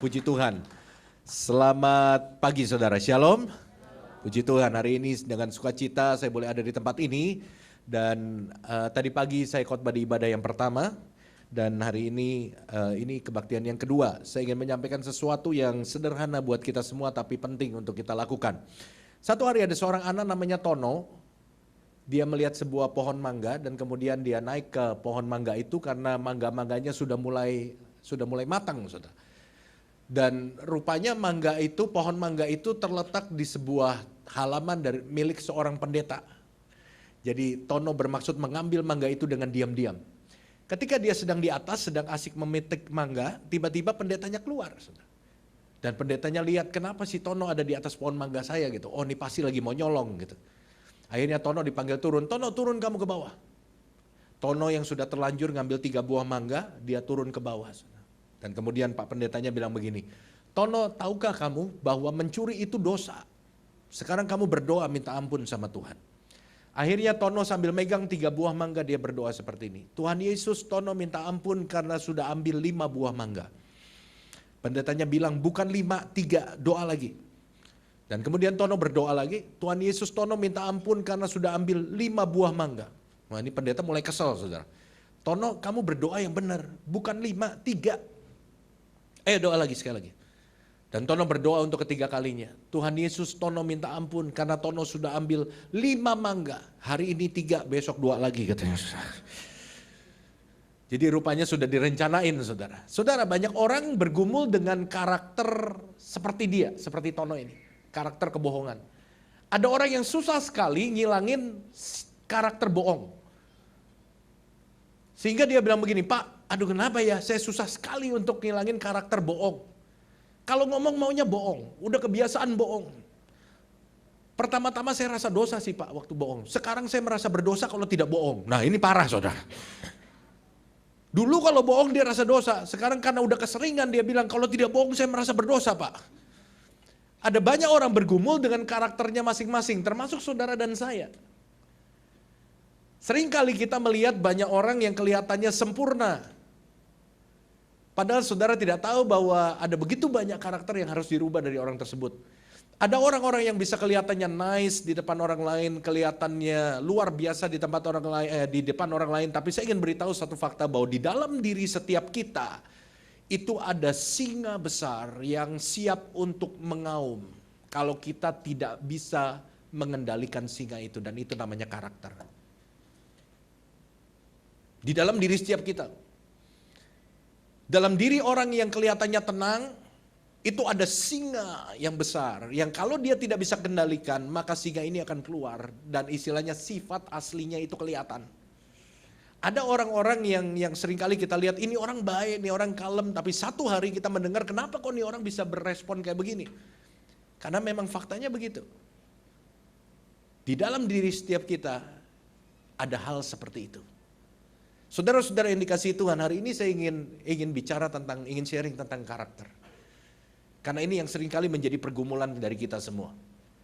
Puji Tuhan. Selamat pagi saudara, shalom. Puji Tuhan, hari ini dengan sukacita saya boleh ada di tempat ini. Dan tadi pagi saya khotbah di ibadah yang pertama. Dan hari ini kebaktian yang kedua. Saya ingin menyampaikan sesuatu yang sederhana buat kita semua tapi penting untuk kita lakukan. Satu hari ada seorang anak namanya Tono. Dia melihat sebuah pohon mangga dan kemudian dia naik ke pohon mangga itu karena mangga-mangganya sudah mulai matang, saudara. Dan rupanya pohon mangga itu terletak di sebuah halaman milik seorang pendeta. Jadi Tono bermaksud mengambil mangga itu dengan diam-diam. Ketika dia sedang di atas, sedang asik memetik mangga, tiba-tiba pendetanya keluar. Dan pendetanya lihat, kenapa si Tono ada di atas pohon mangga saya gitu. Oh, ini pasti lagi mau nyolong gitu. Akhirnya Tono dipanggil turun, Tono turun kamu ke bawah. Tono yang sudah terlanjur ngambil 3 buah mangga, dia turun ke bawah. Dan kemudian Pak Pendetanya bilang begini, Tono, tahukah kamu bahwa mencuri itu dosa? Sekarang kamu berdoa minta ampun sama Tuhan. Akhirnya Tono sambil megang 3 buah mangga dia berdoa seperti ini. Tuhan Yesus, Tono minta ampun karena sudah ambil 5 buah mangga. Pendetanya bilang bukan 5, 3, doa lagi. Dan kemudian Tono berdoa lagi, Tuhan Yesus, Tono minta ampun karena sudah ambil 5 buah mangga. Wah, ini pendeta mulai kesel, saudara. Tono, kamu berdoa yang benar, bukan 5, 3. Doa lagi sekali lagi. Dan Tono berdoa untuk ketiga kalinya. Tuhan Yesus, Tono minta ampun karena Tono sudah ambil 5 mangga. Hari ini 3, besok 2 lagi katanya. Jadi rupanya sudah direncanain, saudara. Saudara, banyak orang bergumul dengan karakter seperti dia, seperti Tono ini. Karakter kebohongan. Ada orang yang susah sekali ngilangin karakter bohong. Sehingga dia bilang begini, Pak, aduh kenapa ya saya susah sekali untuk ngilangin karakter bohong. Kalau ngomong maunya bohong, udah kebiasaan bohong. Pertama-tama saya rasa dosa sih Pak waktu bohong. Sekarang saya merasa berdosa kalau tidak bohong. Nah ini parah saudara. Dulu kalau bohong dia rasa dosa. Sekarang karena udah keseringan dia bilang kalau tidak bohong saya merasa berdosa Pak. Ada banyak orang bergumul dengan karakternya masing-masing termasuk saudara dan saya. Seringkali kita melihat banyak orang yang kelihatannya sempurna. Padahal saudara tidak tahu bahwa ada begitu banyak karakter yang harus dirubah dari orang tersebut. Ada orang-orang yang bisa kelihatannya nice di depan orang lain, kelihatannya luar biasa di tempat orang lain, di depan orang lain. Tapi saya ingin beritahu satu fakta bahwa di dalam diri setiap kita itu ada singa besar yang siap untuk mengaum. Kalau kita tidak bisa mengendalikan singa itu, dan itu namanya karakter. Di dalam diri setiap kita. Dalam diri orang yang kelihatannya tenang, itu ada singa yang besar. Yang kalau dia tidak bisa kendalikan, maka singa ini akan keluar. Dan istilahnya sifat aslinya itu kelihatan. Ada orang-orang yang seringkali kita lihat, ini orang baik, ini orang kalem. Tapi satu hari kita mendengar, kenapa kok ini orang bisa berespon kayak begini? Karena memang faktanya begitu. Di dalam diri setiap kita, ada hal seperti itu. Saudara-saudara yang dikasihi Tuhan, hari ini saya ingin sharing tentang karakter. Karena ini yang seringkali menjadi pergumulan dari kita semua.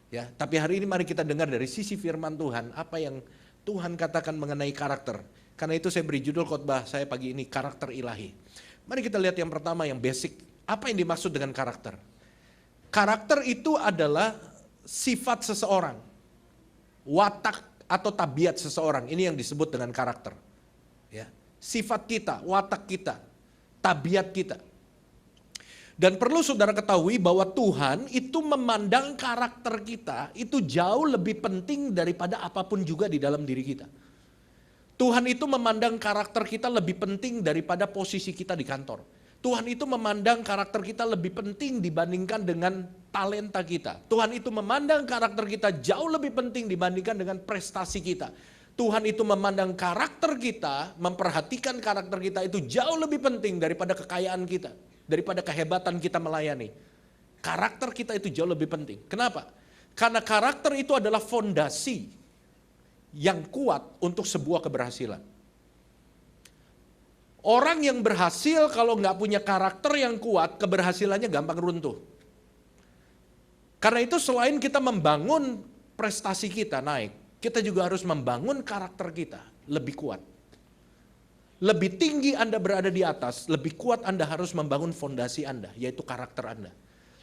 Ya, tapi hari ini mari kita dengar dari sisi firman Tuhan, apa yang Tuhan katakan mengenai karakter. Karena itu saya beri judul khotbah saya pagi ini, karakter ilahi. Mari kita lihat yang pertama, yang basic. Apa yang dimaksud dengan karakter? Karakter itu adalah sifat seseorang. Watak atau tabiat seseorang, ini yang disebut dengan karakter. Ya, sifat kita, watak kita, tabiat kita. Dan perlu saudara ketahui bahwa Tuhan itu memandang karakter kita itu jauh lebih penting daripada apapun juga di dalam diri kita. Tuhan itu memandang karakter kita lebih penting daripada posisi kita di kantor. Tuhan itu memandang karakter kita lebih penting dibandingkan dengan talenta kita. Tuhan itu memandang karakter kita jauh lebih penting dibandingkan dengan prestasi kita. Tuhan itu memandang karakter kita, memperhatikan karakter kita itu jauh lebih penting daripada kekayaan kita, daripada kehebatan kita melayani. Karakter kita itu jauh lebih penting. Kenapa? Karena karakter itu adalah fondasi yang kuat untuk sebuah keberhasilan. Orang yang berhasil kalau nggak punya karakter yang kuat, keberhasilannya gampang runtuh. Karena itu selain kita membangun prestasi kita naik, kita juga harus membangun karakter kita lebih kuat. Lebih tinggi Anda berada di atas, lebih kuat Anda harus membangun fondasi Anda, yaitu karakter Anda.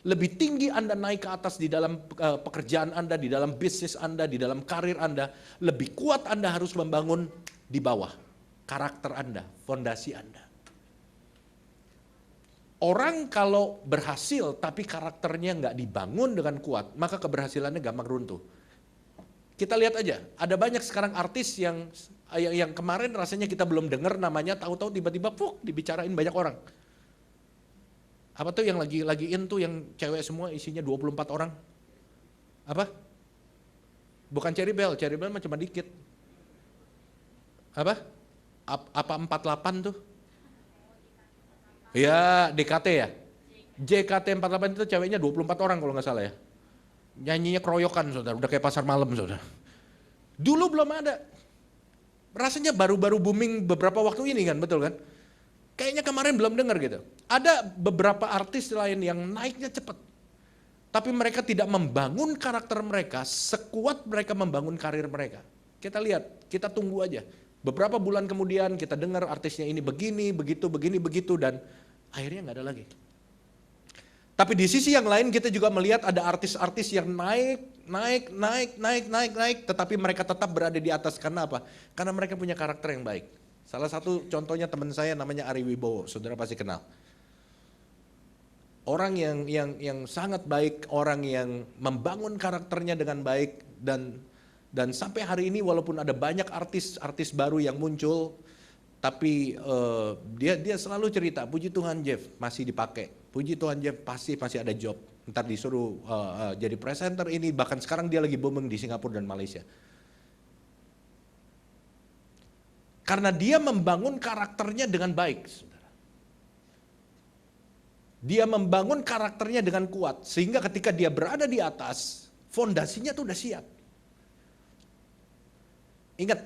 Lebih tinggi Anda naik ke atas di dalam pekerjaan Anda, di dalam bisnis Anda, di dalam karir Anda, lebih kuat Anda harus membangun di bawah, karakter Anda, fondasi Anda. Orang kalau berhasil tapi karakternya nggak dibangun dengan kuat, maka keberhasilannya gampang runtuh. Kita lihat aja, ada banyak sekarang artis yang kemarin rasanya kita belum dengar namanya, tahu-tahu tiba-tiba dibicarain banyak orang. Apa tuh yang lagi in tuh yang cewek semua isinya 24 orang? Apa? Bukan Cherry Bell mah cuma dikit. Apa 48 tuh? Ya, DKT ya. JKT48 itu ceweknya 24 orang kalau nggak salah ya. Nyanyinya keroyokan saudara, udah kayak pasar malam saudara. Dulu belum ada. Rasanya baru-baru booming beberapa waktu ini kan, betul kan? Kayaknya kemarin belum dengar gitu. Ada beberapa artis lain yang naiknya cepat. Tapi mereka tidak membangun karakter mereka sekuat mereka membangun karir mereka. Kita lihat, kita tunggu aja. Beberapa bulan kemudian kita dengar artisnya ini begini, begitu, dan akhirnya nggak ada lagi. Tapi di sisi yang lain kita juga melihat ada artis-artis yang naik, tetapi mereka tetap berada di atas. Karena apa? Karena mereka punya karakter yang baik. Salah satu contohnya teman saya namanya Ari Wibowo, saudara pasti kenal. Orang yang sangat baik, orang yang membangun karakternya dengan baik, dan sampai hari ini walaupun ada banyak artis baru yang muncul, tapi dia selalu cerita, puji Tuhan Jeff masih dipakai, puji Tuhan Jeff pasti masih ada job, ntar disuruh jadi presenter ini, bahkan sekarang dia lagi booming di Singapura dan Malaysia. Karena dia membangun karakternya dengan baik, saudara. Dia membangun karakternya dengan kuat, sehingga ketika dia berada di atas, fondasinya tuh udah siap. Ingat,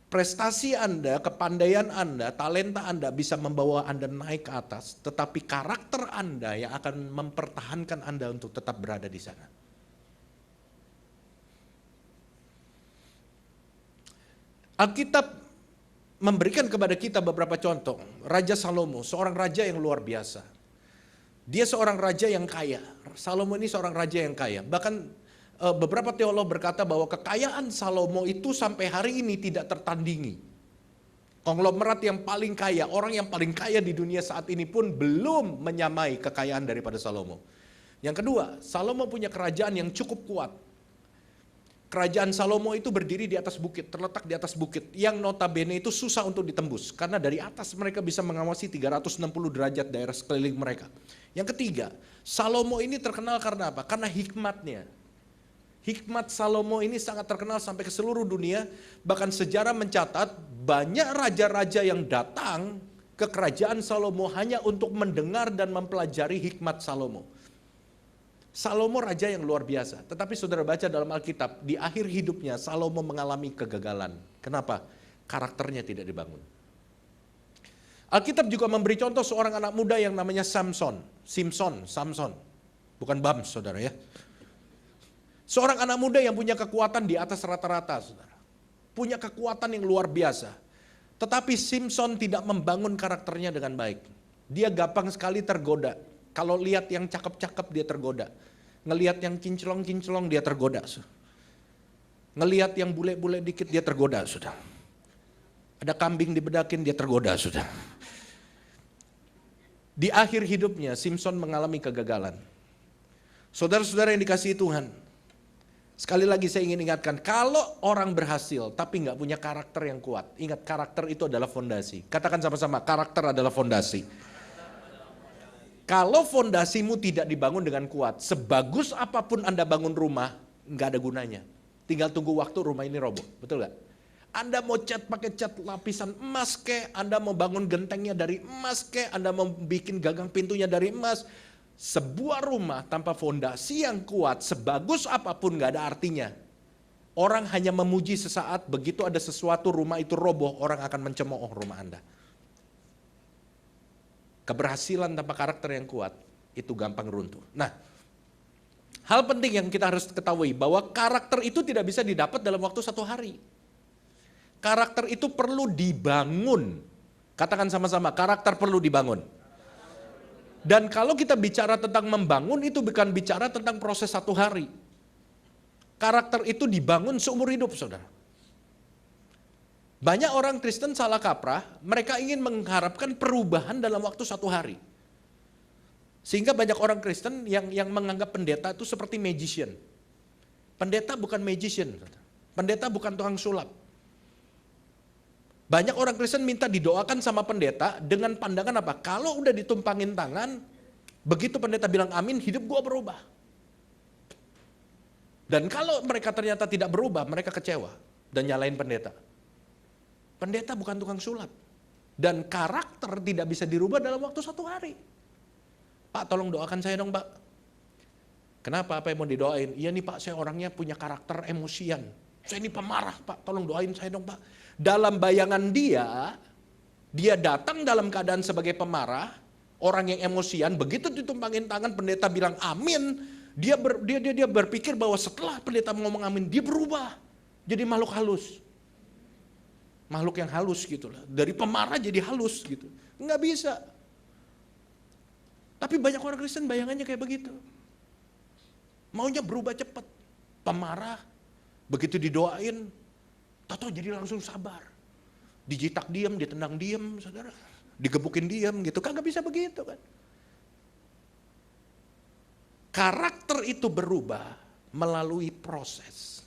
prestasi Anda, kepandaian Anda, talenta Anda bisa membawa Anda naik ke atas, tetapi karakter Anda yang akan mempertahankan Anda untuk tetap berada di sana. Alkitab memberikan kepada kita beberapa contoh. Raja Salomo, seorang raja yang luar biasa. Dia seorang raja yang kaya. Salomo ini seorang raja yang kaya. Bahkan beberapa teolog berkata bahwa kekayaan Salomo itu sampai hari ini tidak tertandingi. Konglomerat yang paling kaya, orang yang paling kaya di dunia saat ini pun belum menyamai kekayaan daripada Salomo. Yang kedua, Salomo punya kerajaan yang cukup kuat. Kerajaan Salomo itu berdiri di atas bukit, terletak di atas bukit, yang notabene itu susah untuk ditembus, karena dari atas mereka bisa mengawasi 360 derajat daerah sekeliling mereka. Yang ketiga, Salomo ini terkenal karena apa? Karena hikmatnya. Hikmat Salomo ini sangat terkenal sampai ke seluruh dunia, bahkan sejarah mencatat banyak raja-raja yang datang ke kerajaan Salomo hanya untuk mendengar dan mempelajari hikmat Salomo. Salomo raja yang luar biasa, tetapi saudara baca dalam Alkitab, di akhir hidupnya Salomo mengalami kegagalan. Kenapa? Karakternya tidak dibangun. Alkitab juga memberi contoh seorang anak muda yang namanya Samson. Bukan Bams saudara ya. Seorang anak muda yang punya kekuatan di atas rata-rata saudara. Punya kekuatan yang luar biasa. Tetapi Samson tidak membangun karakternya dengan baik. Dia gampang sekali tergoda. Kalau lihat yang cakep-cakep dia tergoda. Ngelihat yang kinclong-kinclong dia tergoda. Ngelihat yang bule-bule dikit dia tergoda sudah. Ada kambing dibedakin dia tergoda sudah. Di akhir hidupnya Samson mengalami kegagalan. Saudara-saudara yang dikasihi Tuhan, sekali lagi saya ingin ingatkan, kalau orang berhasil tapi nggak punya karakter yang kuat, ingat karakter itu adalah fondasi. Katakan sama-sama, karakter adalah fondasi. Kalau fondasimu tidak dibangun dengan kuat, sebagus apapun Anda bangun rumah, nggak ada gunanya. Tinggal tunggu waktu rumah ini roboh, betul nggak? Anda mau cat pakai cat lapisan emas ke, Anda mau bangun gentengnya dari emas ke, Anda mau bikin gagang pintunya dari emas. Sebuah rumah tanpa fondasi yang kuat, sebagus apapun nggak ada artinya. Orang hanya memuji sesaat, begitu ada sesuatu rumah itu roboh, orang akan mencemooh rumah Anda. Keberhasilan tanpa karakter yang kuat, itu gampang runtuh. Nah, hal penting yang kita harus ketahui, bahwa karakter itu tidak bisa didapat dalam waktu 1 hari. Karakter itu perlu dibangun Katakan sama-sama, karakter perlu dibangun. Dan kalau kita bicara tentang membangun, itu bukan bicara tentang proses satu hari. Karakter itu dibangun seumur hidup, saudara. Banyak orang Kristen salah kaprah, mereka ingin mengharapkan perubahan dalam waktu satu hari. Sehingga banyak orang Kristen yang menganggap pendeta itu seperti magician. Pendeta bukan magician, pendeta bukan tukang sulap. Banyak orang Kristen minta didoakan sama pendeta dengan pandangan apa? Kalau udah ditumpangin tangan, begitu pendeta bilang amin, hidup gua berubah. Dan kalau mereka ternyata tidak berubah, mereka kecewa dan nyalain pendeta. Pendeta bukan tukang sulap. Dan karakter tidak bisa dirubah dalam waktu satu hari. Pak, tolong doakan saya dong, Pak. Kenapa? Apa yang mau didoain? Iya nih Pak, saya orangnya punya karakter emosian. Saya ini pemarah, Pak. Tolong doain saya dong, Pak. Dalam bayangan dia datang dalam keadaan sebagai pemarah, orang yang emosian. Begitu ditumpangin tangan, pendeta bilang amin. Dia berpikir bahwa setelah pendeta ngomong amin, dia berubah. Jadi makhluk halus. Makhluk yang halus gitu lah. Dari pemarah jadi halus gitu. Nggak bisa. Tapi banyak orang Kristen bayangannya kayak begitu. Maunya berubah cepat. Pemarah, begitu didoain, tahu jadi langsung sabar. Dijitak diam, ditendang diam, saudara. Digebukin diam gitu. Kagak bisa begitu kan. Karakter itu berubah melalui proses.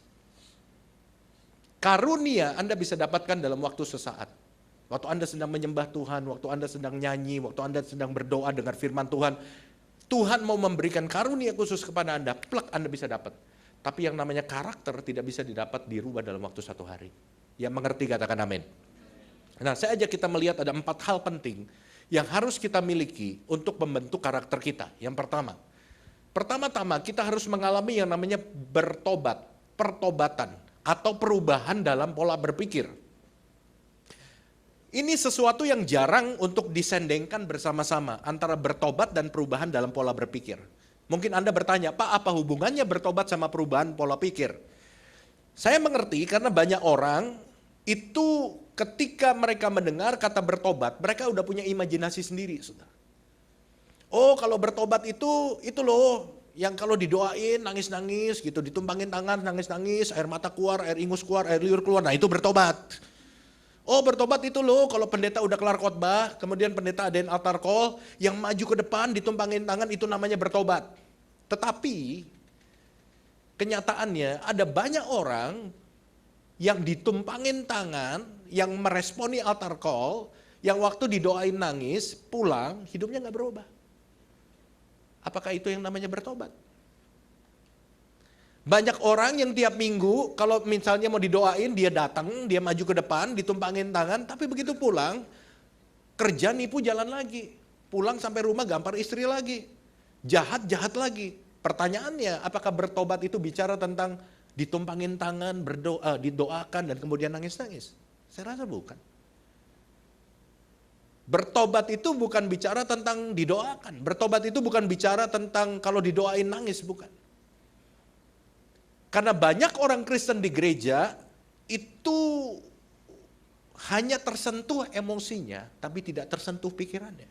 Karunia Anda bisa dapatkan dalam waktu sesaat. Waktu Anda sedang menyembah Tuhan, waktu Anda sedang nyanyi, waktu Anda sedang berdoa dengar firman Tuhan. Tuhan mau memberikan karunia khusus kepada Anda, plek Anda bisa dapat. Tapi yang namanya karakter tidak bisa didapat dirubah dalam waktu satu hari. Yang mengerti katakan amin. Nah, saya ajak kita melihat ada 4 hal penting yang harus kita miliki untuk membentuk karakter kita. Yang pertama-tama kita harus mengalami yang namanya bertobat, pertobatan atau perubahan dalam pola berpikir. Ini sesuatu yang jarang untuk disendengkan bersama-sama antara bertobat dan perubahan dalam pola berpikir. Mungkin Anda bertanya, Pak, apa hubungannya bertobat sama perubahan pola pikir? Saya mengerti karena banyak orang itu ketika mereka mendengar kata bertobat, mereka udah punya imajinasi sendiri, saudara. Oh, kalau bertobat itu loh, yang kalau didoain nangis-nangis gitu, ditumpangin tangan nangis-nangis, air mata keluar, air ingus keluar, air liur keluar, nah itu bertobat. Oh, bertobat itu loh kalau pendeta udah kelar khotbah, kemudian pendeta adain altar call, yang maju ke depan ditumpangin tangan, itu namanya bertobat. Tetapi kenyataannya ada banyak orang yang ditumpangin tangan, yang meresponi altar call, yang waktu didoain nangis, pulang hidupnya gak berubah. Apakah itu yang namanya bertobat? Banyak orang yang tiap minggu kalau misalnya mau didoain, dia datang, dia maju ke depan, ditumpangin tangan, tapi begitu pulang, kerja nipu jalan lagi. Pulang sampai rumah gampar istri lagi. Jahat lagi. Pertanyaannya, apakah bertobat itu bicara tentang ditumpangin tangan, berdoa, didoakan dan kemudian nangis-nangis? Saya rasa bukan. Bertobat itu bukan bicara tentang didoakan. Bertobat itu bukan bicara tentang kalau didoain nangis, bukan. Karena banyak orang Kristen di gereja itu hanya tersentuh emosinya, tapi tidak tersentuh pikirannya.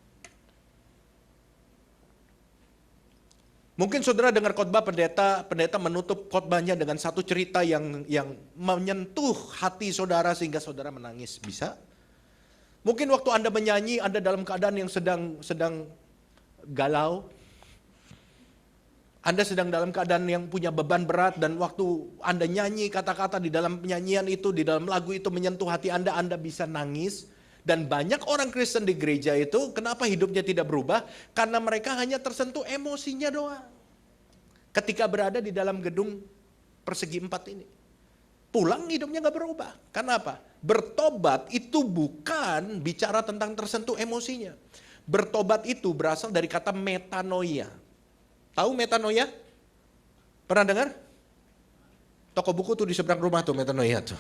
Mungkin saudara dengar khotbah pendeta menutup khotbahnya dengan satu cerita yang menyentuh hati saudara sehingga saudara menangis. Bisa? Mungkin waktu Anda menyanyi, Anda dalam keadaan yang sedang galau. Anda sedang dalam keadaan yang punya beban berat dan waktu Anda nyanyi kata-kata di dalam penyanyian itu, di dalam lagu itu menyentuh hati Anda bisa nangis. Dan banyak orang Kristen di gereja itu, kenapa hidupnya tidak berubah? Karena mereka hanya tersentuh emosinya doang. Ketika berada di dalam gedung persegi 4 ini. Pulang hidupnya gak berubah. Karena apa? Bertobat itu bukan bicara tentang tersentuh emosinya. Bertobat itu berasal dari kata metanoia. Tahu metanoia? Pernah dengar? Toko buku tuh di seberang rumah tuh metanoia tuh.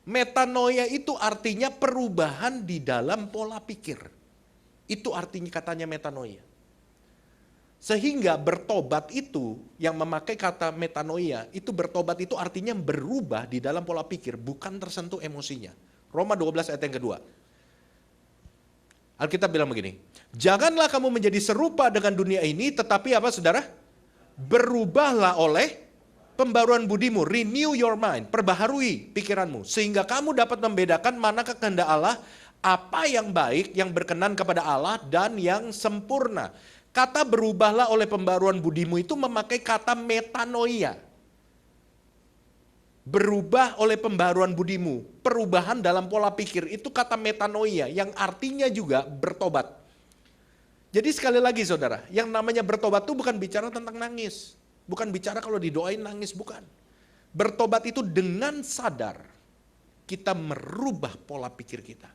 Metanoia itu artinya perubahan di dalam pola pikir. Itu artinya katanya metanoia. Sehingga bertobat itu yang memakai kata metanoia, itu bertobat itu artinya berubah di dalam pola pikir, bukan tersentuh emosinya. Roma 12 ayat yang kedua. Alkitab bilang begini, janganlah kamu menjadi serupa dengan dunia ini, tetapi apa saudara? Berubahlah oleh pembaruan budimu, renew your mind, perbaharui pikiranmu, sehingga kamu dapat membedakan manakah kehendak Allah, apa yang baik, yang berkenan kepada Allah, dan yang sempurna. Kata berubahlah oleh pembaruan budimu itu memakai kata metanoia. Berubah oleh pembaruan budimu, perubahan dalam pola pikir, itu kata metanoia yang artinya juga bertobat. Jadi sekali lagi saudara, yang namanya bertobat itu bukan bicara tentang nangis, bukan bicara kalau didoain nangis, bukan. Bertobat itu dengan sadar kita merubah pola pikir kita.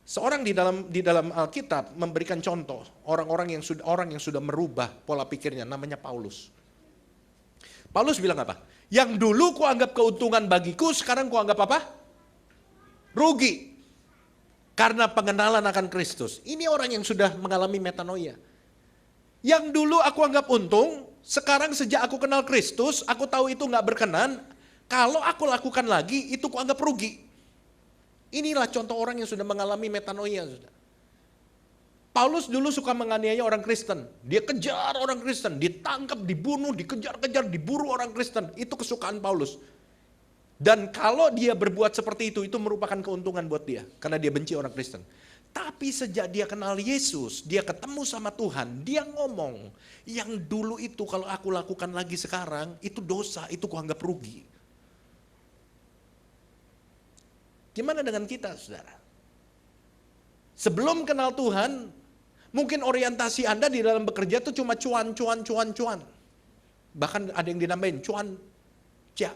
Seorang di dalam Alkitab memberikan contoh orang yang sudah merubah pola pikirnya, namanya Paulus. Paulus bilang apa? Yang dulu kuanggap keuntungan bagiku, sekarang kuanggap apa? Rugi. Karena pengenalan akan Kristus. Ini orang yang sudah mengalami metanoia. Yang dulu aku anggap untung, sekarang sejak aku kenal Kristus, aku tahu itu gak berkenan. Kalau aku lakukan lagi, itu kuanggap rugi. Inilah contoh orang yang sudah mengalami metanoia. Paulus dulu suka menganiaya orang Kristen. Dia kejar orang Kristen, ditangkap, dibunuh, dikejar-kejar, diburu orang Kristen. Itu kesukaan Paulus. Dan kalau dia berbuat seperti itu merupakan keuntungan buat dia. Karena dia benci orang Kristen. Tapi sejak dia kenal Yesus, dia ketemu sama Tuhan, dia ngomong, yang dulu itu kalau aku lakukan lagi sekarang, itu dosa, itu kuanggap rugi. Gimana dengan kita, saudara? Sebelum kenal Tuhan, mungkin orientasi Anda di dalam bekerja itu cuma cuan. Bahkan ada yang dinamain cuan cia.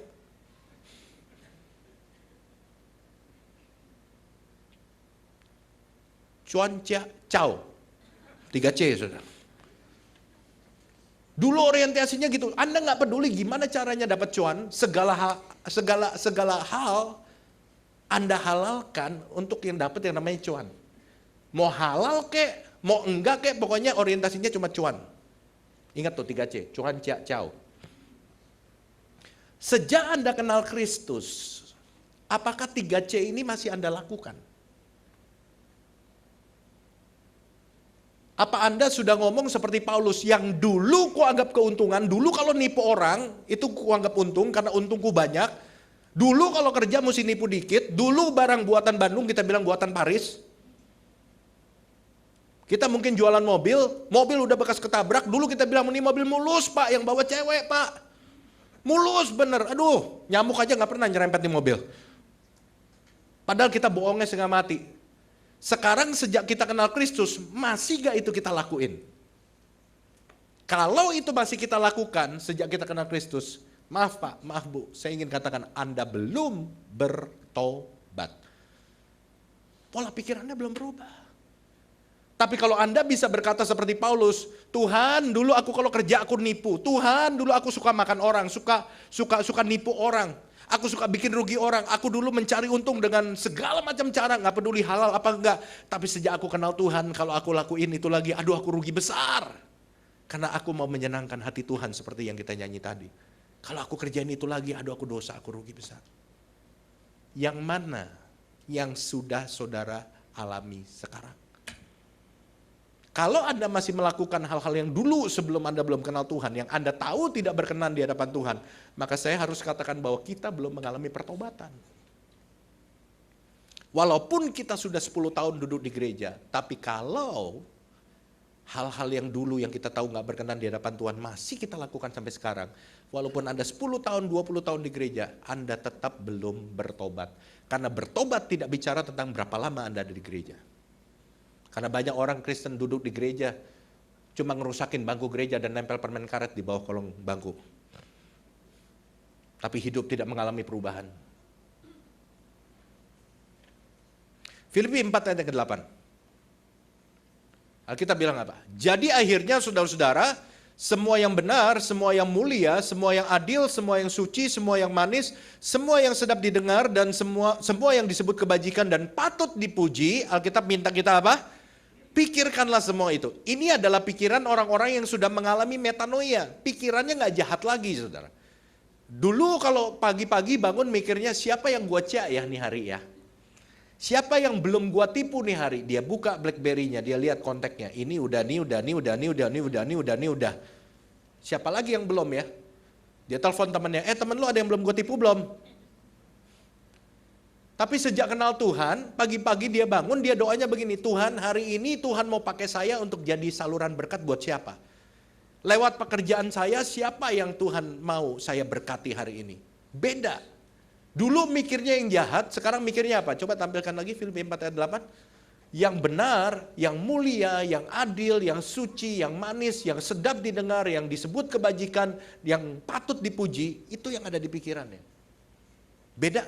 Cuan cia cao. 3C, saudara. Dulu orientasinya gitu. Anda nggak peduli gimana caranya dapat cuan, segala hal Anda halalkan untuk yang dapat yang namanya cuan. Mau halal kek, mau enggak kek, pokoknya orientasinya cuma cuan. Ingat tuh 3C, cuan, cia, cao. Sejak Anda kenal Kristus, apakah 3C ini masih Anda lakukan? Apa Anda sudah ngomong seperti Paulus, yang dulu kuanggap keuntungan, dulu kalau nipu orang, itu kuanggap untung karena untungku banyak. Dulu kalau kerja mesti nipu dikit, dulu barang buatan Bandung kita bilang buatan Paris. Kita mungkin jualan mobil udah bekas ketabrak, dulu kita bilang ini mobil mulus pak, yang bawa cewek pak. Mulus bener, aduh nyamuk aja gak pernah nyerempet di mobil. Padahal kita bohongnya setengah mati. Sekarang sejak kita kenal Kristus, masih gak itu kita lakuin? Kalau itu masih kita lakukan sejak kita kenal Kristus, maaf pak, maaf bu, saya ingin katakan Anda belum bertobat. Pola pikirannya belum berubah. Tapi kalau Anda bisa berkata seperti Paulus, Tuhan dulu aku kalau kerja aku nipu, Tuhan dulu aku suka makan orang, suka nipu orang, aku suka bikin rugi orang, aku dulu mencari untung dengan segala macam cara, gak peduli halal apa enggak. Tapi sejak aku kenal Tuhan, kalau aku lakuin itu lagi, aduh aku rugi besar. Karena aku mau menyenangkan hati Tuhan seperti yang kita nyanyi tadi. Kalau aku kerjain itu lagi, aduh aku dosa, aku rugi besar. Yang mana yang sudah saudara alami sekarang? Kalau Anda masih melakukan hal-hal yang dulu sebelum Anda belum kenal Tuhan, yang Anda tahu tidak berkenan di hadapan Tuhan, maka saya harus katakan bahwa kita belum mengalami pertobatan. Walaupun kita sudah 10 tahun duduk di gereja, tapi kalau hal-hal yang dulu yang kita tahu gak berkenan di hadapan Tuhan masih kita lakukan sampai sekarang, walaupun Anda 10 tahun, 20 tahun di gereja, Anda tetap belum bertobat. Karena bertobat tidak bicara tentang berapa lama Anda ada di gereja. Karena banyak orang Kristen duduk di gereja, cuma ngerusakin bangku gereja dan nempel permen karet di bawah kolong bangku. Tapi hidup tidak mengalami perubahan. Filipi 4 ayat ke-8. Alkitab bilang apa? Jadi akhirnya saudara-saudara, semua yang benar, semua yang mulia, semua yang adil, semua yang suci, semua yang manis, semua yang sedap didengar, dan semua yang disebut kebajikan dan patut dipuji, Alkitab minta kita apa? Pikirkanlah semua itu. Ini adalah pikiran orang-orang yang sudah mengalami metanoia. Pikirannya gak jahat lagi, saudara. Dulu kalau pagi-pagi bangun mikirnya, siapa yang gua cia ya nih hari ya? Siapa yang belum gua tipu nih hari? Dia buka BlackBerry-nya, dia lihat kontaknya. Ini udah, nih udah, nih udah, nih udah, nih udah, nih udah, nih udah. Siapa lagi yang belum ya? Dia telepon temannya, temen lu ada yang belum gua tipu belum? Tapi sejak kenal Tuhan, pagi-pagi dia bangun, dia doanya begini, Tuhan hari ini Tuhan mau pakai saya untuk jadi saluran berkat buat siapa? Lewat pekerjaan saya, siapa yang Tuhan mau saya berkati hari ini? Beda. Dulu mikirnya yang jahat, sekarang mikirnya apa? Coba tampilkan lagi Filipi 4 ayat 8. Yang benar, yang mulia, yang adil, yang suci, yang manis, yang sedap didengar, yang disebut kebajikan, yang patut dipuji, itu yang ada di pikirannya. Beda.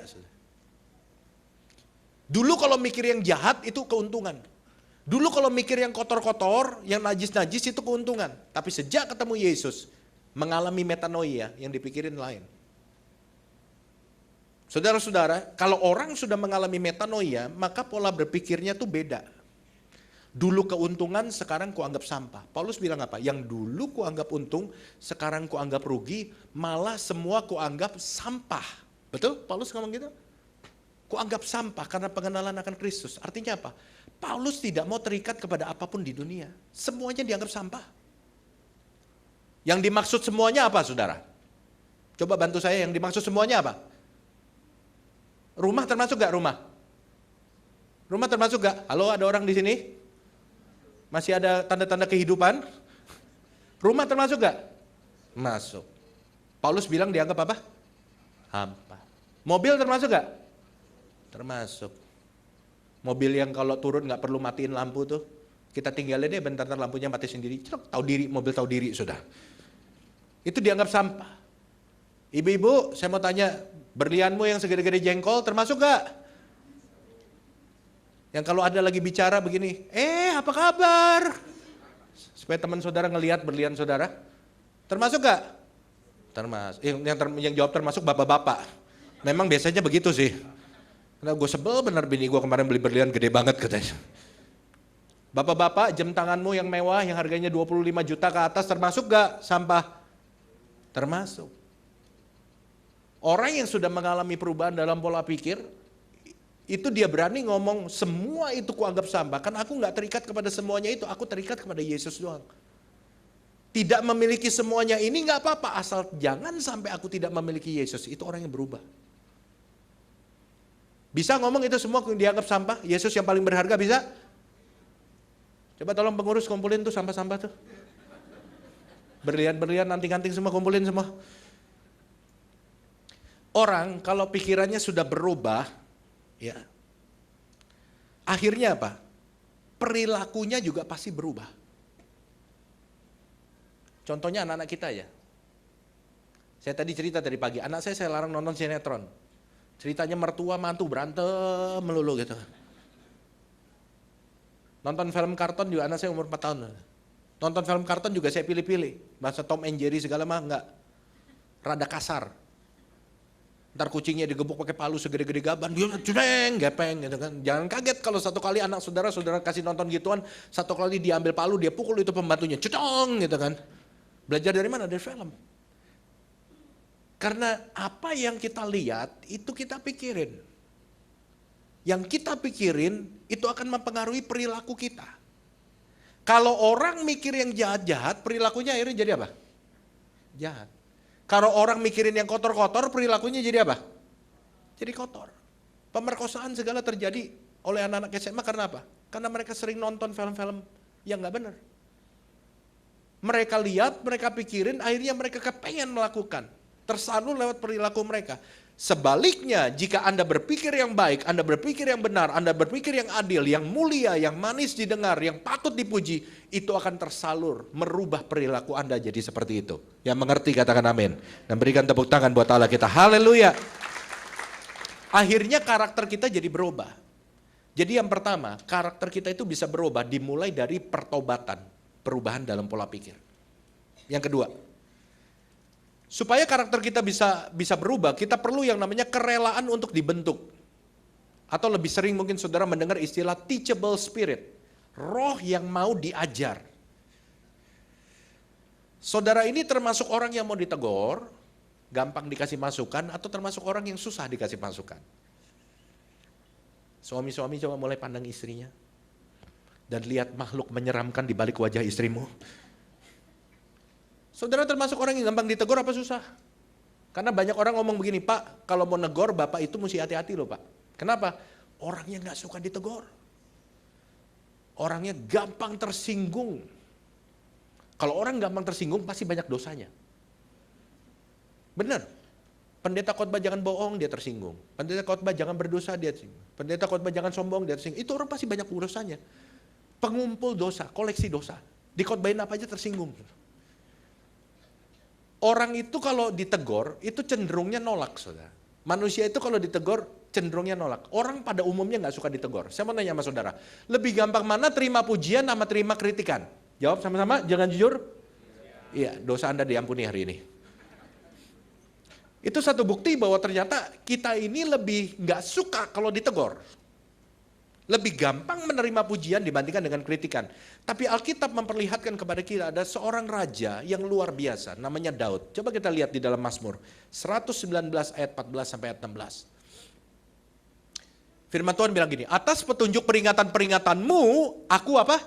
Dulu kalau mikir yang jahat itu keuntungan. Dulu kalau mikir yang kotor-kotor, yang najis-najis itu keuntungan. Tapi sejak ketemu Yesus, mengalami metanoia yang dipikirin lain. Saudara-saudara, kalau orang sudah mengalami metanoia, maka pola berpikirnya tuh beda. Dulu keuntungan, sekarang kuanggap sampah. Paulus bilang apa? Yang dulu kuanggap untung, sekarang kuanggap rugi, malah semua kuanggap sampah. Betul? Paulus ngomong gitu? Kuanggap sampah karena pengenalan akan Kristus. Artinya apa? Paulus tidak mau terikat kepada apapun di dunia. Semuanya dianggap sampah. Yang dimaksud semuanya apa, saudara? Coba bantu saya, yang dimaksud semuanya apa? Rumah termasuk gak rumah? Rumah termasuk gak? Halo, ada orang di sini? Masih ada tanda-tanda kehidupan? Rumah termasuk gak? Masuk. Paulus bilang dianggap apa? Hampa. Mobil termasuk gak? Termasuk. Mobil yang kalau turun gak perlu matiin lampu tuh, kita tinggalin deh bentar lampunya mati sendiri. Tahu diri, mobil tahu diri sudah. Itu dianggap sampah. Ibu-ibu, saya mau tanya, berlianmu yang segede-gede jengkol termasuk gak? Yang kalau ada lagi bicara begini, apa kabar? Supaya teman saudara ngelihat berlian saudara. Termasuk gak? Termasuk. Yang jawab termasuk bapak-bapak. Memang biasanya begitu sih. Karena gue sebel bener bini gue kemarin beli berlian gede banget katanya. Bapak-bapak, jam tanganmu yang mewah yang harganya 25 juta ke atas termasuk gak sampah? Termasuk. Orang yang sudah mengalami perubahan dalam pola pikir, itu dia berani ngomong semua itu kuanggap sampah. Kan aku gak terikat kepada semuanya itu, aku terikat kepada Yesus doang. Tidak memiliki semuanya ini gak apa-apa, asal jangan sampai aku tidak memiliki Yesus. Itu orang yang berubah. Bisa ngomong itu semua dianggap sampah? Yesus yang paling berharga bisa? Coba tolong pengurus kumpulin tuh sampah-sampah tuh. Berlian-berlian, anting-anting semua kumpulin semua. Orang kalau pikirannya sudah berubah, ya, akhirnya apa? Perilakunya juga pasti berubah. Contohnya anak-anak kita ya. Saya tadi cerita dari pagi, anak saya larang nonton sinetron. Ceritanya mertua mantu berantem melulu gitu. Nonton film karton juga anak saya umur 4 tahun. Nonton film karton juga saya pilih-pilih. Bahasa Tom and Jerry segala mah enggak. Rada kasar. Ntar kucingnya digebuk pakai palu segede-gede gaban, dia cudeng, gepeng gitu kan. Jangan kaget kalau satu kali anak saudara kasih nonton gituan, satu kali diambil palu, dia pukul itu pembantunya, cudeng gitu kan. Belajar dari mana? Dari film. Karena apa yang kita lihat, itu kita pikirin. Yang kita pikirin, itu akan mempengaruhi perilaku kita. Kalau orang mikir yang jahat-jahat, perilakunya akhirnya jadi apa? Jahat. Kalau orang mikirin yang kotor-kotor, perilakunya jadi apa? Jadi kotor. Pemerkosaan segala terjadi oleh anak-anak SMA karena apa? Karena mereka sering nonton film-film yang gak benar. Mereka lihat, mereka pikirin, akhirnya mereka kepengen melakukan. Tersalur lewat perilaku mereka. Sebaliknya, jika Anda berpikir yang baik, Anda berpikir yang benar, Anda berpikir yang adil, yang mulia, yang manis didengar, yang patut dipuji, itu akan tersalur, merubah perilaku Anda jadi seperti itu. Yang mengerti katakan amin. Dan berikan tepuk tangan buat Allah kita. Haleluya. Akhirnya karakter kita jadi berubah. Jadi yang pertama, karakter kita itu bisa berubah dimulai dari pertobatan, perubahan dalam pola pikir. Yang kedua, supaya karakter kita bisa berubah, kita perlu yang namanya kerelaan untuk dibentuk. Atau lebih sering mungkin saudara mendengar istilah teachable spirit. Roh yang mau diajar. Saudara ini termasuk orang yang mau ditegur, gampang dikasih masukan, atau termasuk orang yang susah dikasih masukan? Suami-suami coba mulai pandang istrinya. Dan lihat makhluk menyeramkan di balik wajah istrimu. Saudara termasuk orang yang gampang ditegur apa susah? Karena banyak orang ngomong begini, Pak, kalau mau negor Bapak itu mesti hati-hati loh Pak. Kenapa? Orangnya gak suka ditegur. Orangnya gampang tersinggung. Kalau orang gampang tersinggung pasti banyak dosanya. Benar. Pendeta khotbah jangan bohong, dia tersinggung. Pendeta khotbah jangan berdosa, dia tersinggung. Pendeta khotbah jangan sombong, dia tersinggung. Itu orang pasti banyak dosanya. Pengumpul dosa, koleksi dosa. Dikhotbahin apa aja tersinggung. Orang itu kalau ditegur, itu cenderungnya nolak, saudara. Manusia itu kalau ditegur, cenderungnya nolak. Orang pada umumnya nggak suka ditegur. Saya mau nanya sama saudara, lebih gampang mana terima pujian sama terima kritikan? Jawab sama-sama, jangan jujur. Iya, dosa Anda diampuni hari ini. Itu satu bukti bahwa ternyata kita ini lebih nggak suka kalau ditegur. Lebih gampang menerima pujian dibandingkan dengan kritikan. Tapi Alkitab memperlihatkan kepada kita ada seorang raja yang luar biasa, namanya Daud. Coba kita lihat di dalam Mazmur 119 ayat 14 sampai ayat 16. Firman Tuhan bilang gini, atas petunjuk peringatan-peringatanmu, aku apa?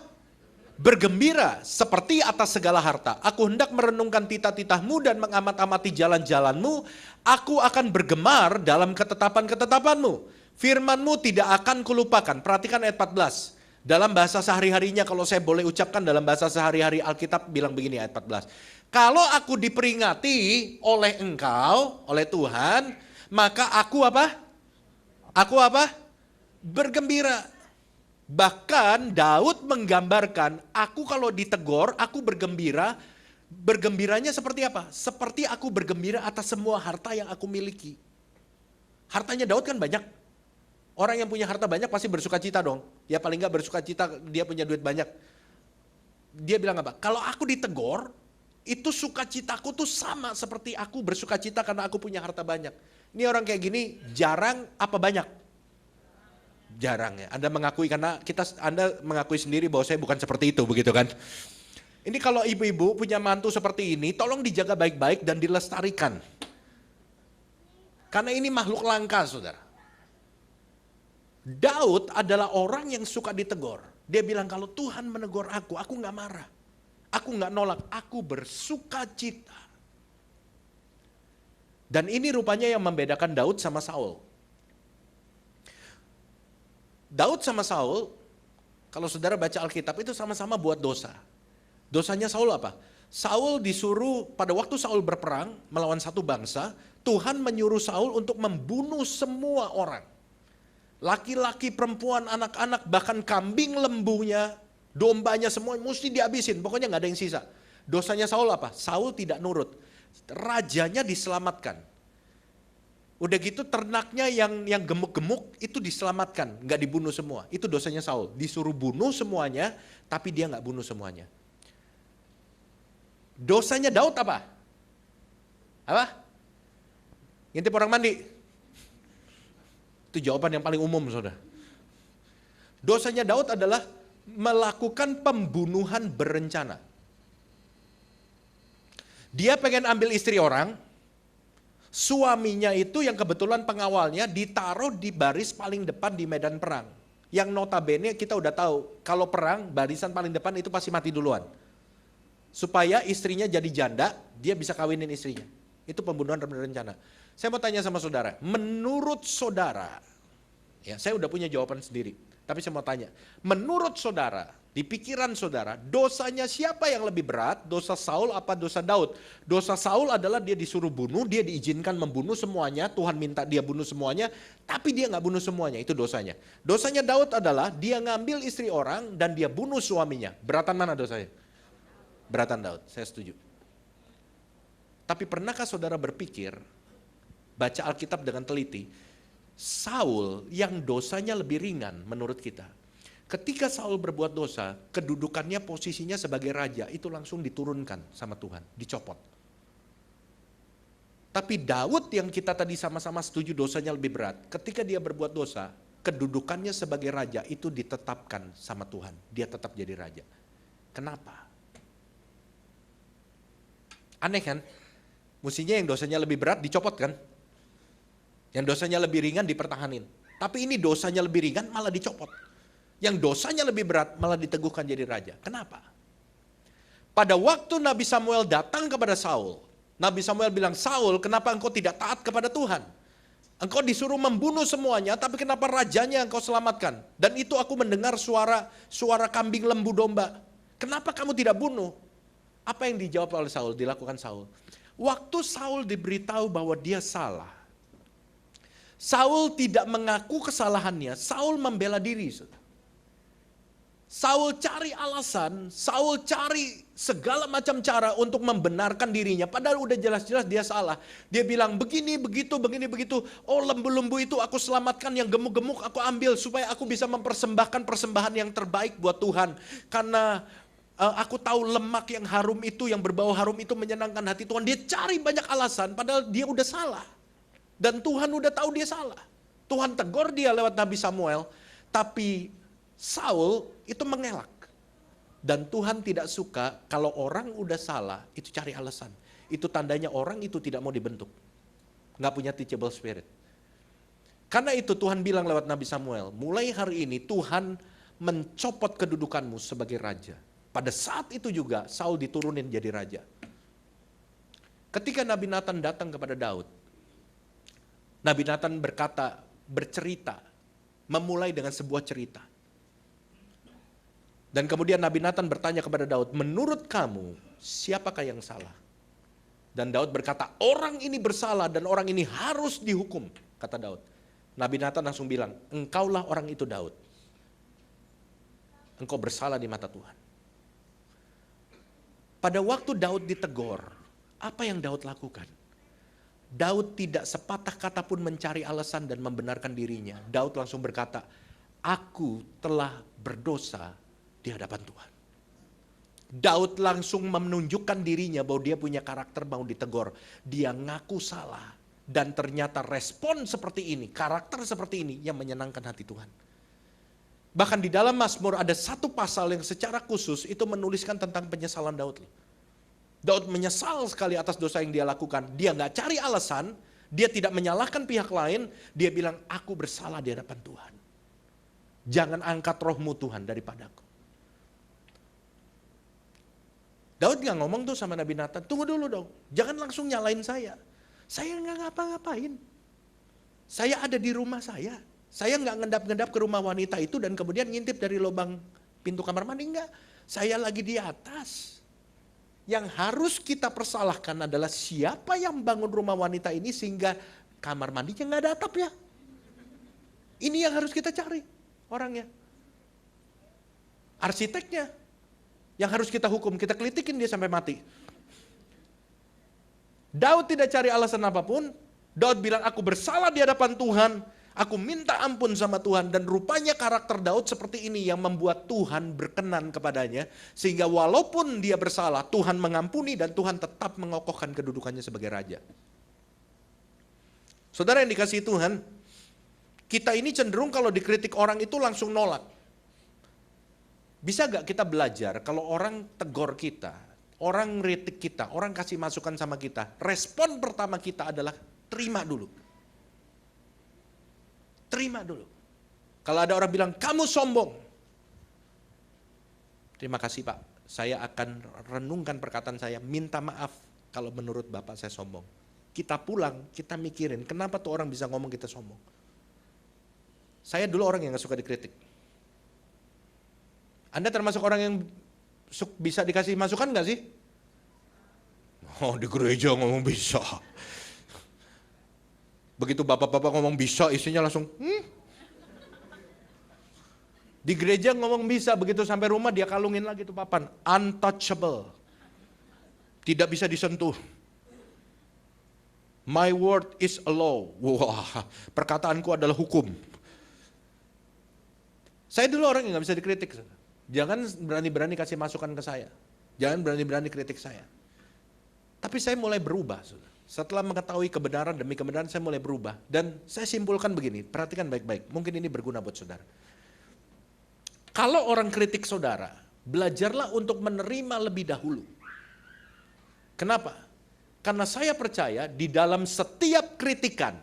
Bergembira seperti atas segala harta. Aku hendak merenungkan titah-titahmu dan mengamat-amati jalan-jalanmu. Aku akan bergemar dalam ketetapan-ketetapanmu. Firmanmu tidak akan kulupakan. Perhatikan ayat 14. Dalam bahasa sehari-harinya, kalau saya boleh ucapkan dalam bahasa sehari-hari, Alkitab bilang begini ayat 14. Kalau aku diperingati oleh engkau, oleh Tuhan, maka aku apa? Aku apa? Bergembira. Bahkan Daud menggambarkan, aku kalau ditegur, aku bergembira. Bergembiranya seperti apa? Seperti aku bergembira atas semua harta yang aku miliki. Hartanya Daud kan banyak. Orang yang punya harta banyak pasti bersuka cita dong. Ya paling nggak bersuka cita dia punya duit banyak. Dia bilang apa? Kalau aku ditegur, itu sukacitaku tuh sama seperti aku bersuka cita karena aku punya harta banyak. Ini orang kayak gini jarang apa banyak? Jarang ya. Anda mengakui karena Anda mengakui sendiri bahwa saya bukan seperti itu, begitu kan? Ini kalau ibu-ibu punya mantu seperti ini, tolong dijaga baik-baik dan dilestarikan. Karena ini makhluk langka, saudara. Daud adalah orang yang suka ditegur. Dia bilang kalau Tuhan menegur aku gak marah. Aku gak nolak, aku bersuka cita. Dan ini rupanya yang membedakan Daud sama Saul. Daud sama Saul, kalau saudara baca Alkitab itu sama-sama buat dosa. Dosanya Saul apa? Saul disuruh, pada waktu Saul berperang melawan satu bangsa, Tuhan menyuruh Saul untuk membunuh semua orang. Laki-laki, perempuan, anak-anak, bahkan kambing lembunya, dombanya semua mesti dihabisin. Pokoknya gak ada yang sisa. Dosanya Saul apa? Saul tidak nurut. Rajanya diselamatkan. Udah gitu ternaknya yang gemuk-gemuk itu diselamatkan. Gak dibunuh semua. Itu dosanya Saul. Disuruh bunuh semuanya, tapi dia gak bunuh semuanya. Dosanya Daud apa? Apa? Ngintip orang mandi. Itu jawaban yang paling umum, saudara. Dosanya Daud adalah melakukan pembunuhan berencana. Dia pengen ambil istri orang, suaminya itu yang kebetulan pengawalnya ditaruh di baris paling depan di medan perang. Yang notabene kita udah tahu, kalau perang barisan paling depan itu pasti mati duluan. Supaya istrinya jadi janda, dia bisa kawinin istrinya. Itu pembunuhan berencana. Saya mau tanya sama saudara, menurut saudara, ya saya udah punya jawaban sendiri, tapi saya mau tanya, menurut saudara, di pikiran saudara, dosanya siapa yang lebih berat, dosa Saul apa dosa Daud? Dosa Saul adalah dia disuruh bunuh, dia diizinkan membunuh semuanya, Tuhan minta dia bunuh semuanya, tapi dia gak bunuh semuanya, itu dosanya. Dosanya Daud adalah dia ngambil istri orang dan dia bunuh suaminya. Beratan mana dosanya? Beratan Daud, saya setuju. Tapi pernahkah saudara berpikir, baca Alkitab dengan teliti, Saul yang dosanya lebih ringan menurut kita. Ketika Saul berbuat dosa, kedudukannya posisinya sebagai raja itu langsung diturunkan sama Tuhan, dicopot. Tapi Daud yang kita tadi sama-sama setuju dosanya lebih berat, ketika dia berbuat dosa, kedudukannya sebagai raja itu ditetapkan sama Tuhan. Dia tetap jadi raja. Kenapa? Aneh kan? Mestinya yang dosanya lebih berat dicopot kan? Yang dosanya lebih ringan dipertahanin. Tapi ini dosanya lebih ringan malah dicopot. Yang dosanya lebih berat malah diteguhkan jadi raja. Kenapa? Pada waktu Nabi Samuel datang kepada Saul, Nabi Samuel bilang, Saul, kenapa engkau tidak taat kepada Tuhan? Engkau disuruh membunuh semuanya, tapi kenapa rajanya engkau selamatkan? Dan itu aku mendengar suara kambing lembu domba. Kenapa kamu tidak bunuh? Apa yang dijawab oleh Saul, dilakukan Saul? Waktu Saul diberitahu bahwa dia salah, Saul tidak mengaku kesalahannya, Saul membela diri. Saul cari alasan, Saul cari segala macam cara untuk membenarkan dirinya. Padahal udah jelas-jelas dia salah. Dia bilang begini, begitu, begini, begitu. Oh, lembu-lembu itu aku selamatkan, yang gemuk-gemuk aku ambil supaya aku bisa mempersembahkan persembahan yang terbaik buat Tuhan. Karena aku tahu lemak yang harum itu, yang berbau harum itu menyenangkan hati Tuhan. Dia cari banyak alasan padahal dia udah salah. Dan Tuhan udah tahu dia salah. Tuhan tegur dia lewat Nabi Samuel, tapi Saul itu mengelak. Dan Tuhan tidak suka kalau orang udah salah, itu cari alasan. Itu tandanya orang itu tidak mau dibentuk. Nggak punya teachable spirit. Karena itu Tuhan bilang lewat Nabi Samuel, mulai hari ini Tuhan mencopot kedudukanmu sebagai raja. Pada saat itu juga Saul diturunin jadi raja. Ketika Nabi Nathan datang kepada Daud, Nabi Nathan bercerita, memulai dengan sebuah cerita. Dan kemudian Nabi Nathan bertanya kepada Daud, menurut kamu siapakah yang salah? Dan Daud berkata, orang ini bersalah dan orang ini harus dihukum, kata Daud. Nabi Nathan langsung bilang, engkaulah orang itu Daud. Engkau bersalah di mata Tuhan. Pada waktu Daud ditegur, apa yang Daud lakukan? Daud tidak sepatah kata pun mencari alasan dan membenarkan dirinya. Daud langsung berkata, aku telah berdosa di hadapan Tuhan. Daud langsung menunjukkan dirinya bahwa dia punya karakter mau ditegur. Dia ngaku salah. Dan ternyata respon seperti ini, karakter seperti ini yang menyenangkan hati Tuhan. Bahkan di dalam Mazmur ada satu pasal yang secara khusus itu menuliskan tentang penyesalan Daud. Daud menyesal sekali atas dosa yang dia lakukan. Dia gak cari alasan, dia tidak menyalahkan pihak lain. Dia bilang, aku bersalah di hadapan Tuhan. Jangan angkat rohmu Tuhan daripadaku. Daud gak ngomong tuh sama Nabi Nathan, tunggu dulu dong, jangan langsung nyalain saya. Saya gak ngapa-ngapain. Saya ada di rumah saya gak ngendap-ngendap ke rumah wanita itu dan kemudian ngintip dari lubang pintu kamar mandi, enggak. Saya lagi di atas. Yang harus kita persalahkan adalah siapa yang bangun rumah wanita ini sehingga kamar mandinya gak ada atap ya. Ini yang harus kita cari orangnya. Arsiteknya. Yang harus kita hukum, kita kelitikin dia sampai mati. Daud tidak cari alasan apapun. Daud bilang, aku bersalah di hadapan Tuhan. Aku minta ampun sama Tuhan. Dan rupanya karakter Daud seperti ini yang membuat Tuhan berkenan kepadanya. Sehingga walaupun dia bersalah, Tuhan mengampuni dan Tuhan tetap mengokohkan kedudukannya sebagai raja. Saudara yang dikasihi Tuhan, kita ini cenderung kalau dikritik orang itu langsung nolak. Bisa gak kita belajar kalau orang tegur kita, orang ngeritik kita, orang kasih masukan sama kita, respon pertama kita adalah terima dulu. Terima dulu. Kalau ada orang bilang, kamu sombong. Terima kasih Pak, saya akan renungkan perkataan saya, minta maaf kalau menurut Bapak saya sombong. Kita pulang, kita mikirin, kenapa tuh orang bisa ngomong kita sombong. Saya dulu orang yang gak suka dikritik. Anda termasuk orang yang bisa dikasih masukan gak sih? Oh, di gereja ngomong bisa. Begitu bapak-bapak ngomong bisa, isinya langsung Di gereja ngomong bisa, begitu sampai rumah dia kalungin lagi tuh papan. Untouchable. Tidak bisa disentuh. My word is a law. Wah, perkataanku adalah hukum. Saya dulu orang yang gak bisa dikritik. Jangan berani-berani kasih masukan ke saya. Jangan berani-berani kritik saya. Tapi saya mulai berubah. Setelah mengetahui kebenaran demi kebenaran, saya mulai berubah. Dan saya simpulkan begini, perhatikan baik-baik. Mungkin ini berguna buat saudara. Kalau orang kritik saudara, belajarlah untuk menerima lebih dahulu. Kenapa? Karena saya percaya di dalam setiap kritikan,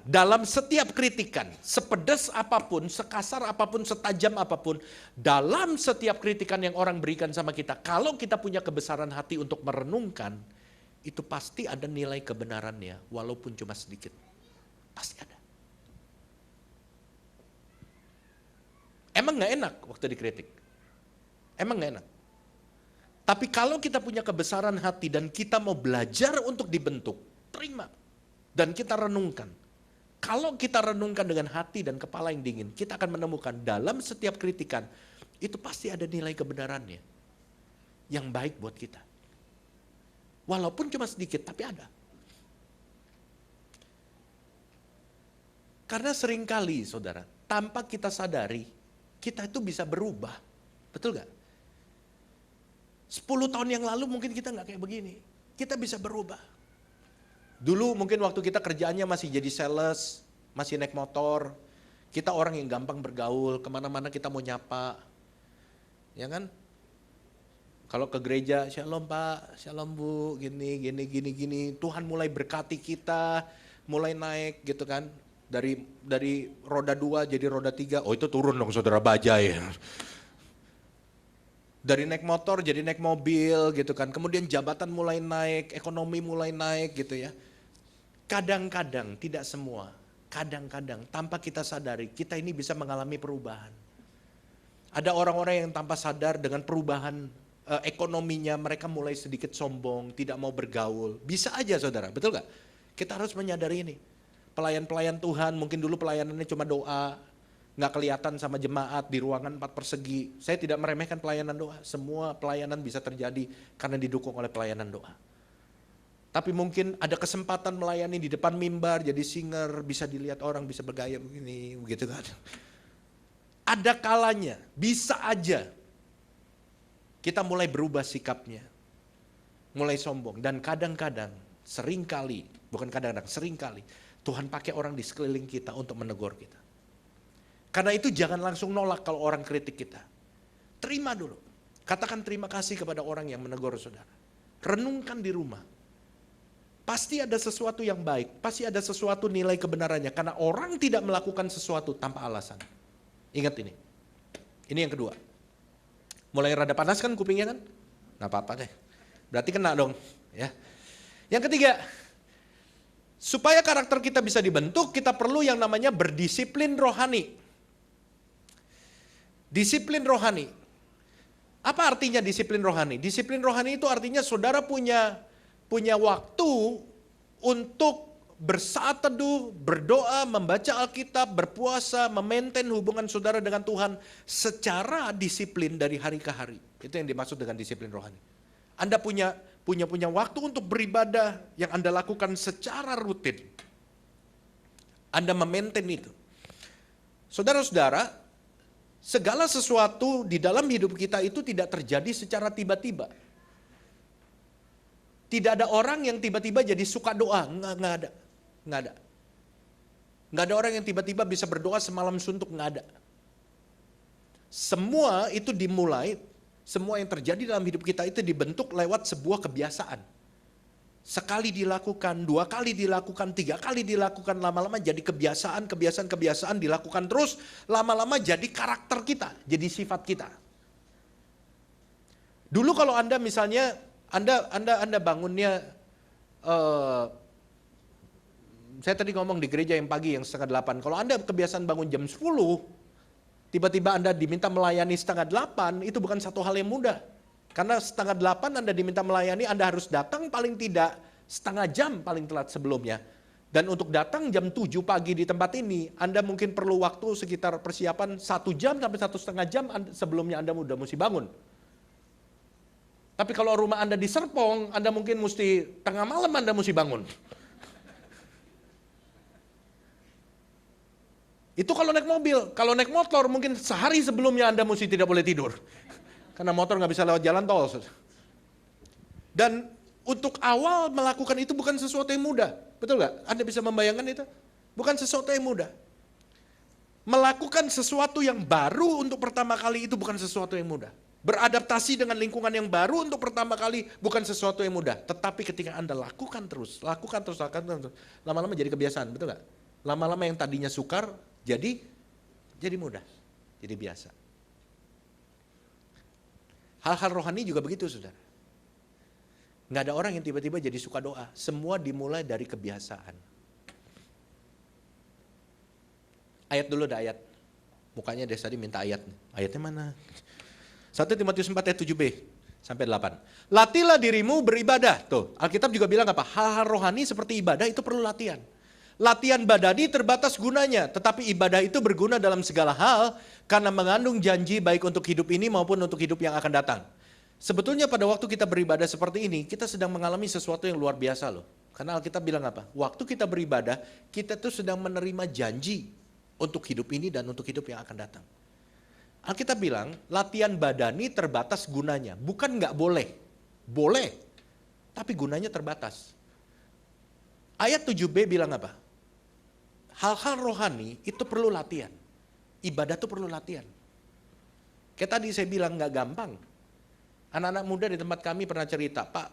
sepedas apapun, sekasar apapun, setajam apapun, dalam setiap kritikan yang orang berikan sama kita, kalau kita punya kebesaran hati untuk merenungkan, itu pasti ada nilai kebenarannya, walaupun cuma sedikit. Pasti ada. Emang gak enak waktu dikritik? Emang gak enak? Tapi kalau kita punya kebesaran hati dan kita mau belajar untuk dibentuk, terima. Dan kita renungkan. Kalau kita renungkan dengan hati dan kepala yang dingin, kita akan menemukan dalam setiap kritikan, itu pasti ada nilai kebenarannya. Yang baik buat kita. Walaupun cuma sedikit, tapi ada. Karena seringkali, saudara, tanpa kita sadari, kita itu bisa berubah. Betul gak? 10 tahun yang lalu mungkin kita nggak kayak begini. Kita bisa berubah. Dulu mungkin waktu kita kerjaannya masih jadi sales, masih naik motor. Kita orang yang gampang bergaul, kemana-mana kita mau nyapa. Ya kan? Kalau ke gereja, shalom Pak, shalom Bu, gini. Tuhan mulai berkati kita, mulai naik gitu kan. Dari roda 2 jadi roda 3, oh itu turun dong saudara bajai. Dari naik motor jadi naik mobil gitu kan. Kemudian jabatan mulai naik, ekonomi mulai naik gitu ya. Kadang-kadang, tidak semua. Kadang-kadang tanpa kita sadari kita ini bisa mengalami perubahan. Ada orang-orang yang tanpa sadar dengan perubahan ekonominya mereka mulai sedikit sombong, tidak mau bergaul. Bisa aja saudara, betul gak? Kita harus menyadari ini. Pelayan-pelayan Tuhan mungkin dulu pelayanannya cuma doa. Nggak kelihatan sama jemaat di ruangan 4 persegi. Saya tidak meremehkan pelayanan doa. Semua pelayanan bisa terjadi karena didukung oleh pelayanan doa. Tapi mungkin ada kesempatan melayani di depan mimbar, jadi singer, bisa dilihat orang, bisa bergaya begini, begitu kan. Ada kalanya, bisa aja kita mulai berubah sikapnya. Mulai sombong. Dan kadang-kadang, seringkali Tuhan pakai orang di sekeliling kita untuk menegur kita. Karena itu jangan langsung nolak kalau orang kritik kita. Terima dulu. Katakan terima kasih kepada orang yang menegur saudara. Renungkan di rumah. Pasti ada sesuatu yang baik. Pasti ada sesuatu nilai kebenarannya. Karena orang tidak melakukan sesuatu tanpa alasan. Ingat ini. Ini yang kedua. Mulai rada panas kan kupingnya kan? Nggak apa-apa deh. Berarti kena dong. Ya. Yang ketiga. Supaya karakter kita bisa dibentuk, kita perlu yang namanya berdisiplin rohani. Disiplin rohani. Apa artinya disiplin rohani? Disiplin rohani itu artinya saudara punya waktu untuk bersaat teduh, berdoa, membaca Alkitab, berpuasa, memaintain hubungan saudara dengan Tuhan secara disiplin dari hari ke hari. Itu yang dimaksud dengan disiplin rohani. Anda punya waktu untuk beribadah yang Anda lakukan secara rutin. Anda memaintain itu. Saudara-saudara, segala sesuatu di dalam hidup kita itu tidak terjadi secara tiba-tiba. Tidak ada orang yang tiba-tiba jadi suka doa, nggak ada. Nggak ada orang yang tiba-tiba bisa berdoa semalam suntuk, nggak ada. Semua itu dimulai, semua yang terjadi dalam hidup kita itu dibentuk lewat sebuah kebiasaan. Sekali dilakukan, 2 kali dilakukan, 3 kali dilakukan, lama-lama jadi kebiasaan dilakukan terus, lama-lama jadi karakter kita, jadi sifat kita. Dulu kalau Anda misalnya, Anda bangunnya, saya tadi ngomong di gereja yang pagi yang 7:30, kalau Anda kebiasaan bangun jam 10, tiba-tiba Anda diminta melayani 7:30, itu bukan satu hal yang mudah. Karena 7:30 Anda diminta melayani, Anda harus datang paling tidak setengah jam paling telat sebelumnya. Dan untuk datang jam 7 pagi di tempat ini, Anda mungkin perlu waktu sekitar persiapan 1 jam sampai 1,5 jam sebelumnya Anda udah mesti bangun. Tapi kalau rumah Anda di Serpong, Anda mungkin mesti tengah malam Anda mesti bangun. Itu kalau naik mobil. Kalau naik motor mungkin sehari sebelumnya Anda mesti tidak boleh tidur. Karena motor nggak bisa lewat jalan tol. Dan untuk awal melakukan itu bukan sesuatu yang mudah. Betul nggak? Anda bisa membayangkan itu? Bukan sesuatu yang mudah. Melakukan sesuatu yang baru untuk pertama kali itu bukan sesuatu yang mudah. Beradaptasi dengan lingkungan yang baru untuk pertama kali bukan sesuatu yang mudah. Tetapi ketika Anda lakukan terus, lama-lama jadi kebiasaan, betul nggak? Lama-lama yang tadinya sukar, jadi mudah, jadi biasa. Hal-hal rohani juga begitu, saudara. Nggak ada orang yang tiba-tiba jadi suka doa. Semua dimulai dari kebiasaan. Ayat dulu ada ayat. Mukanya dari tadi minta ayat. Ayatnya mana? 1 Timotius 4 ayat 7b sampai 8. Latihlah dirimu beribadah. Tuh, Alkitab juga bilang apa? Hal-hal rohani seperti ibadah itu perlu latihan. Latihan badani terbatas gunanya, tetapi ibadah itu berguna dalam segala hal karena mengandung janji baik untuk hidup ini maupun untuk hidup yang akan datang. Sebetulnya pada waktu kita beribadah seperti ini, kita sedang mengalami sesuatu yang luar biasa loh. Karena Alkitab bilang apa? Waktu kita beribadah, kita tuh sedang menerima janji untuk hidup ini dan untuk hidup yang akan datang. Alkitab bilang, latihan badani terbatas gunanya. Bukan nggak boleh. Boleh. Tapi gunanya terbatas. Ayat 7b bilang apa? Hal-hal rohani itu perlu latihan. Ibadah itu perlu latihan. Kayak tadi saya bilang nggak gampang. Anak-anak muda di tempat kami pernah cerita, Pak,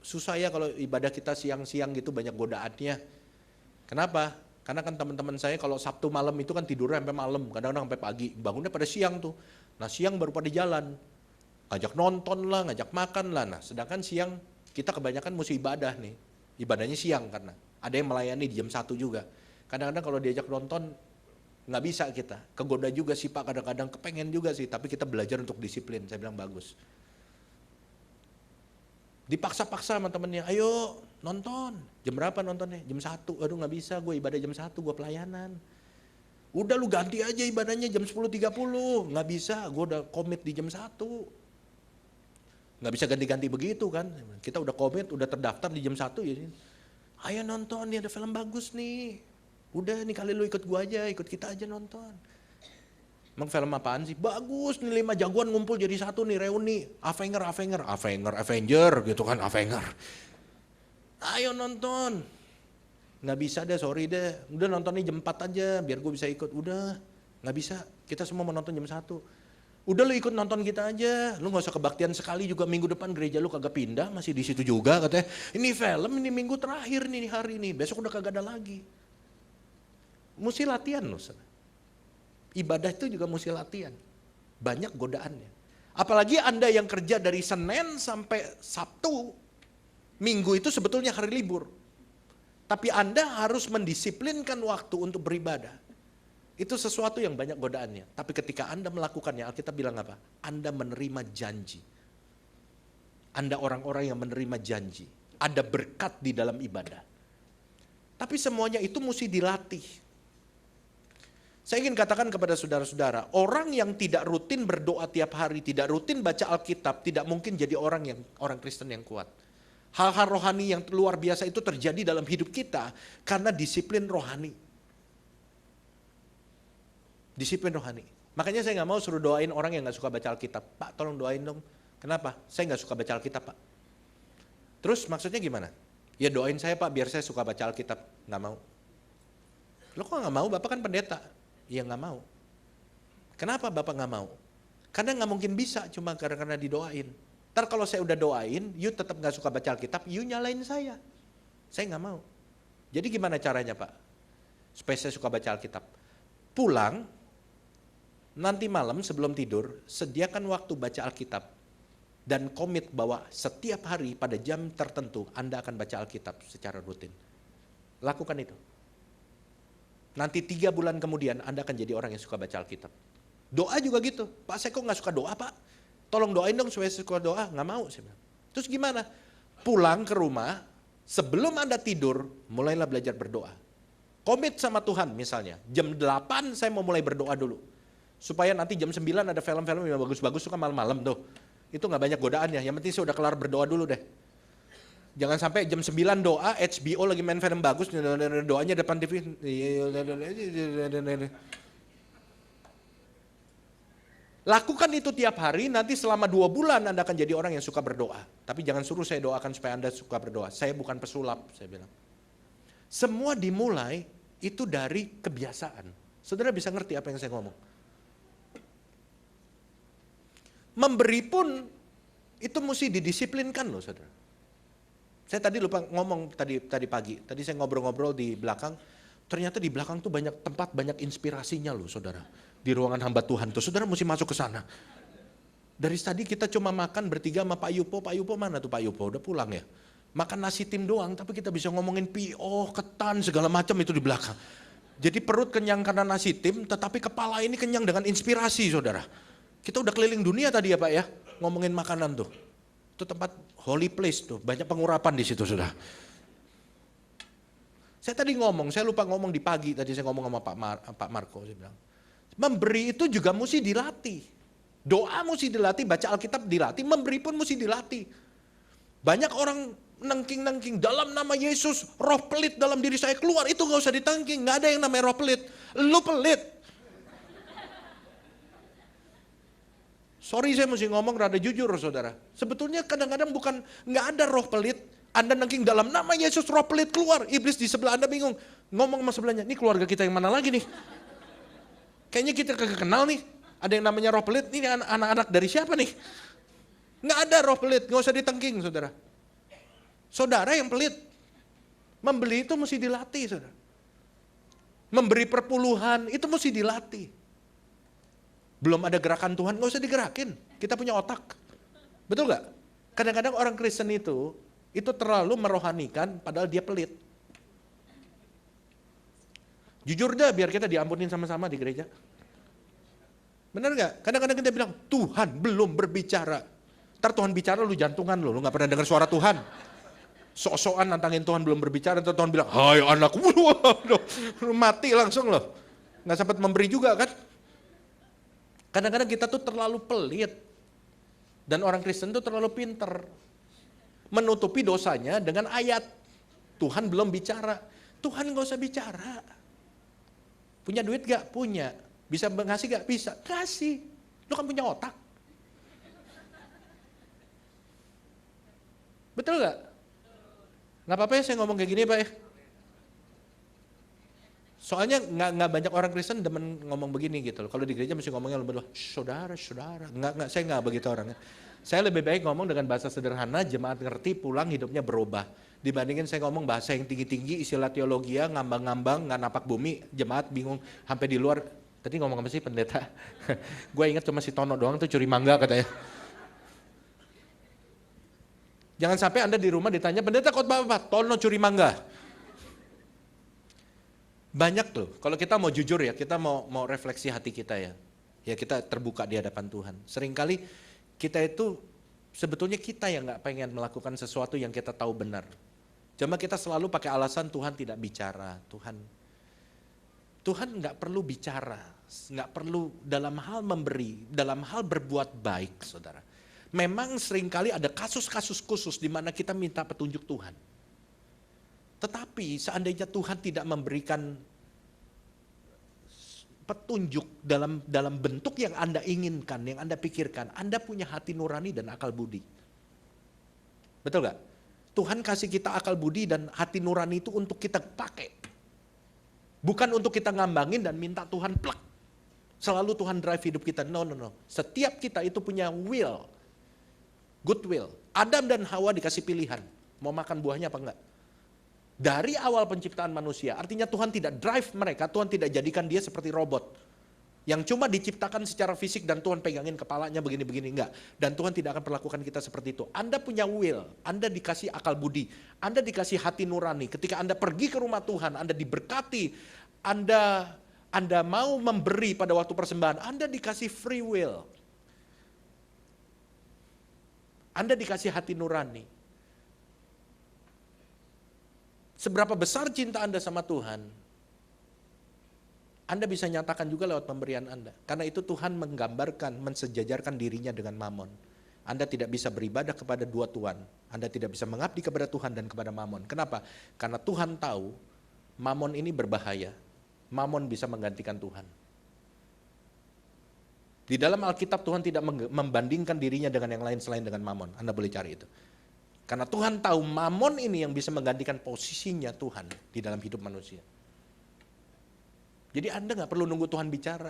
susah ya kalau ibadah kita siang-siang gitu banyak godaannya. Kenapa? Karena kan teman-teman saya kalau Sabtu malam itu kan tidurnya sampai malam, kadang-kadang sampai pagi. Bangunnya pada siang tuh. Nah siang baru pada jalan. Ngajak nonton lah, ngajak makan lah. Nah sedangkan siang kita kebanyakan mesti ibadah nih. Ibadahnya siang karena ada yang melayani di jam 1 juga. Kadang-kadang kalau diajak nonton nggak bisa kita. Kegoda juga sih Pak, kadang-kadang kepengen juga sih. Tapi kita belajar untuk disiplin, saya bilang bagus. Dipaksa-paksa sama temennya, ayo nonton. Jam berapa nontonnya? Jam 1. Aduh nggak bisa, gue ibadah jam 1, gue pelayanan. Udah lu ganti aja ibadahnya jam 10.30. Nggak bisa, gue udah komit di jam 1. Nggak bisa ganti-ganti begitu kan. Kita udah komit, udah terdaftar di jam 1 ya. Ayo nonton, nih ada film bagus nih. Udah nih kali lu ikut gua aja, ikut kita aja nonton. Emang film apaan sih? Bagus nih 5 jagoan ngumpul jadi satu nih reuni. Avenger gitu kan, Avenger. Ayo nonton. Nggak bisa deh, sorry deh. Udah nonton nih jam 4 aja biar gue bisa ikut. Udah, nggak bisa. Kita semua mau nonton jam 1. Udah lu ikut nonton kita aja. Lu gak usah kebaktian sekali juga, minggu depan gereja lu kagak pindah, masih di situ juga katanya. Ini film, ini minggu terakhir nih hari ini. Besok udah kagak ada lagi. Mesti latihan loh. Ibadah itu juga mesti latihan. Banyak godaannya. Apalagi Anda yang kerja dari Senin sampai Sabtu. Minggu itu sebetulnya hari libur. Tapi Anda harus mendisiplinkan waktu untuk beribadah. Itu sesuatu yang banyak godaannya. Tapi ketika Anda melakukannya, Alkitab bilang apa? Anda menerima janji. Anda orang-orang yang menerima janji. Ada berkat di dalam ibadah. Tapi semuanya itu mesti dilatih. Saya ingin katakan kepada saudara-saudara, orang yang tidak rutin berdoa tiap hari, tidak rutin baca Alkitab, tidak mungkin jadi orang Kristen yang kuat. Hal-hal rohani yang luar biasa itu terjadi dalam hidup kita karena disiplin rohani. Disiplin rohani. Makanya saya nggak mau suruh doain orang yang nggak suka baca Alkitab. Pak, tolong doain dong. Kenapa? Saya nggak suka baca Alkitab, Pak. Terus maksudnya gimana? Ya doain saya, Pak, biar saya suka baca Alkitab. Nggak mau. Lo kok nggak mau? Bapak kan pendeta. Ya nggak mau. Kenapa Bapak nggak mau? Karena nggak mungkin bisa cuma karena didoain. Ntar kalau saya udah doain, you tetap nggak suka baca Alkitab, you nyalain saya. Saya nggak mau. Jadi gimana caranya Pak? Supaya saya suka baca Alkitab. Pulang, nanti malam sebelum tidur, sediakan waktu baca Alkitab. Dan komit bahwa setiap hari pada jam tertentu Anda akan baca Alkitab secara rutin. Lakukan itu. Nanti 3 bulan kemudian Anda akan jadi orang yang suka baca Alkitab. Doa juga gitu. Pak, saya kok gak suka doa Pak? Tolong doain dong supaya saya suka doa. Gak mau. Saya bilang. Terus gimana? Pulang ke rumah, sebelum Anda tidur, mulailah belajar berdoa. Komit sama Tuhan misalnya. Jam 8 saya mau mulai berdoa dulu. Supaya nanti jam 9 ada film-film yang bagus-bagus, suka malam-malam tuh. Itu gak banyak godaannya. Yang penting saya udah kelar berdoa dulu deh. Jangan sampai jam 9 doa, HBO lagi main film bagus, doanya depan TV. Lakukan itu tiap hari, nanti selama 2 bulan Anda akan jadi orang yang suka berdoa. Tapi jangan suruh saya doakan supaya Anda suka berdoa. Saya bukan pesulap, saya bilang. Semua dimulai itu dari kebiasaan. Saudara bisa ngerti apa yang saya ngomong? Memberi pun itu mesti didisiplinkan loh saudara. Saya tadi lupa ngomong tadi pagi, tadi saya ngobrol-ngobrol di belakang, ternyata di belakang tuh banyak tempat, banyak inspirasinya loh saudara. Di ruangan hamba Tuhan tuh, saudara mesti masuk ke sana. Dari tadi kita cuma makan bertiga sama Pak Yupo mana tuh Pak Yupo, udah pulang ya. Makan nasi tim doang, tapi kita bisa ngomongin PO, ketan, segala macam itu di belakang. Jadi perut kenyang karena nasi tim, tetapi kepala ini kenyang dengan inspirasi saudara. Kita udah keliling dunia tadi ya Pak ya, ngomongin makanan tuh. Itu tempat holy place tuh, banyak pengurapan di situ sudah. Saya tadi saya lupa ngomong di pagi, tadi saya ngomong sama Pak Marco, saya bilang, memberi itu juga mesti dilatih. Doa mesti dilatih, baca Alkitab dilatih, memberi pun mesti dilatih. Banyak orang nengking-nengking, dalam nama Yesus, roh pelit dalam diri saya keluar, itu gak usah ditengking, gak ada yang namanya roh pelit. Lu pelit. Sorry saya mesti ngomong rada jujur saudara. Sebetulnya kadang-kadang bukan nggak ada roh pelit. Anda nengking dalam nama Yesus roh pelit keluar. Iblis di sebelah Anda bingung. Ngomong sama sebelahnya, ini keluarga kita yang mana lagi nih? Kayaknya kita kagak kenal nih. Ada yang namanya roh pelit, ini anak-anak dari siapa nih? Nggak ada roh pelit, nggak usah ditengking saudara. Saudara yang pelit. Membeli itu mesti dilatih saudara. Memberi perpuluhan itu mesti dilatih. Belum ada gerakan Tuhan, nggak usah digerakin. Kita punya otak. Betul nggak? Kadang-kadang orang Kristen itu terlalu merohanikan padahal dia pelit. Jujur dah biar kita diampunin sama-sama di gereja. Benar nggak? Kadang-kadang kita bilang, Tuhan belum berbicara. Ntar Tuhan bicara lu jantungan lu nggak pernah dengar suara Tuhan. Sok-sokan nantangin Tuhan belum berbicara, ntar Tuhan bilang, hai anakku, lu mati langsung loh. Nggak sempat memberi juga kan? Kadang-kadang kita tuh terlalu pelit. Dan orang Kristen tuh terlalu pinter. Menutupi dosanya dengan ayat. Tuhan belum bicara. Tuhan gak usah bicara. Punya duit gak? Punya. Bisa ngasih gak? Bisa. Kasih. Lu kan punya otak. Betul gak? Gak apa-apa ya saya ngomong kayak gini Pak ya. Soalnya nggak banyak orang Kristen demen ngomong begini gitu loh. Kalau di gereja mesti ngomongnya lebih saudara. Saya nggak begitu orangnya. Saya lebih baik ngomong dengan bahasa sederhana, jemaat ngerti, pulang hidupnya berubah. Dibandingin saya ngomong bahasa yang tinggi-tinggi, istilah teologia, ngambang-ngambang, nggak napak bumi, jemaat bingung sampai di luar. Tadi ngomong apa sih pendeta? Gue ingat cuma si Tono doang tuh curi mangga katanya. Jangan sampai Anda di rumah ditanya, pendeta khotbah apa? Tono curi mangga. Banyak tuh, kalau kita mau jujur ya, kita mau refleksi hati kita ya. Ya kita terbuka di hadapan Tuhan. Seringkali kita itu, sebetulnya kita yang gak pengen melakukan sesuatu yang kita tahu benar. Cuma kita selalu pakai alasan Tuhan tidak bicara. Tuhan gak perlu bicara, gak perlu dalam hal memberi, dalam hal berbuat baik saudara. Memang seringkali ada kasus-kasus khusus di mana kita minta petunjuk Tuhan. Tetapi seandainya Tuhan tidak memberikan petunjuk dalam bentuk yang Anda inginkan, yang Anda pikirkan, Anda punya hati nurani dan akal budi. Betul gak? Tuhan kasih kita akal budi dan hati nurani itu untuk kita pakai. Bukan untuk kita ngambangin dan minta Tuhan plak. Selalu Tuhan drive hidup kita. No. Setiap kita itu punya will. Good will. Adam dan Hawa dikasih pilihan. Mau makan buahnya apa enggak? Dari awal penciptaan manusia, artinya Tuhan tidak drive mereka, Tuhan tidak jadikan dia seperti robot. Yang cuma diciptakan secara fisik dan Tuhan pegangin kepalanya begini-begini, enggak. Dan Tuhan tidak akan perlakukan kita seperti itu. Anda punya will, Anda dikasih akal budi, Anda dikasih hati nurani. Ketika Anda pergi ke rumah Tuhan, Anda diberkati, Anda mau memberi pada waktu persembahan, Anda dikasih free will. Anda dikasih hati nurani. Seberapa besar cinta Anda sama Tuhan, Anda bisa nyatakan juga lewat pemberian Anda. Karena itu Tuhan menggambarkan, mensejajarkan dirinya dengan Mamon. Anda tidak bisa beribadah kepada dua tuan. Anda tidak bisa mengabdi kepada Tuhan dan kepada Mamon. Kenapa? Karena Tuhan tahu Mamon ini berbahaya. Mamon bisa menggantikan Tuhan. Di dalam Alkitab Tuhan tidak membandingkan dirinya dengan yang lain selain dengan Mamon. Anda boleh cari itu. Karena Tuhan tahu Mamon ini yang bisa menggantikan posisinya Tuhan di dalam hidup manusia. Jadi Anda gak perlu nunggu Tuhan bicara.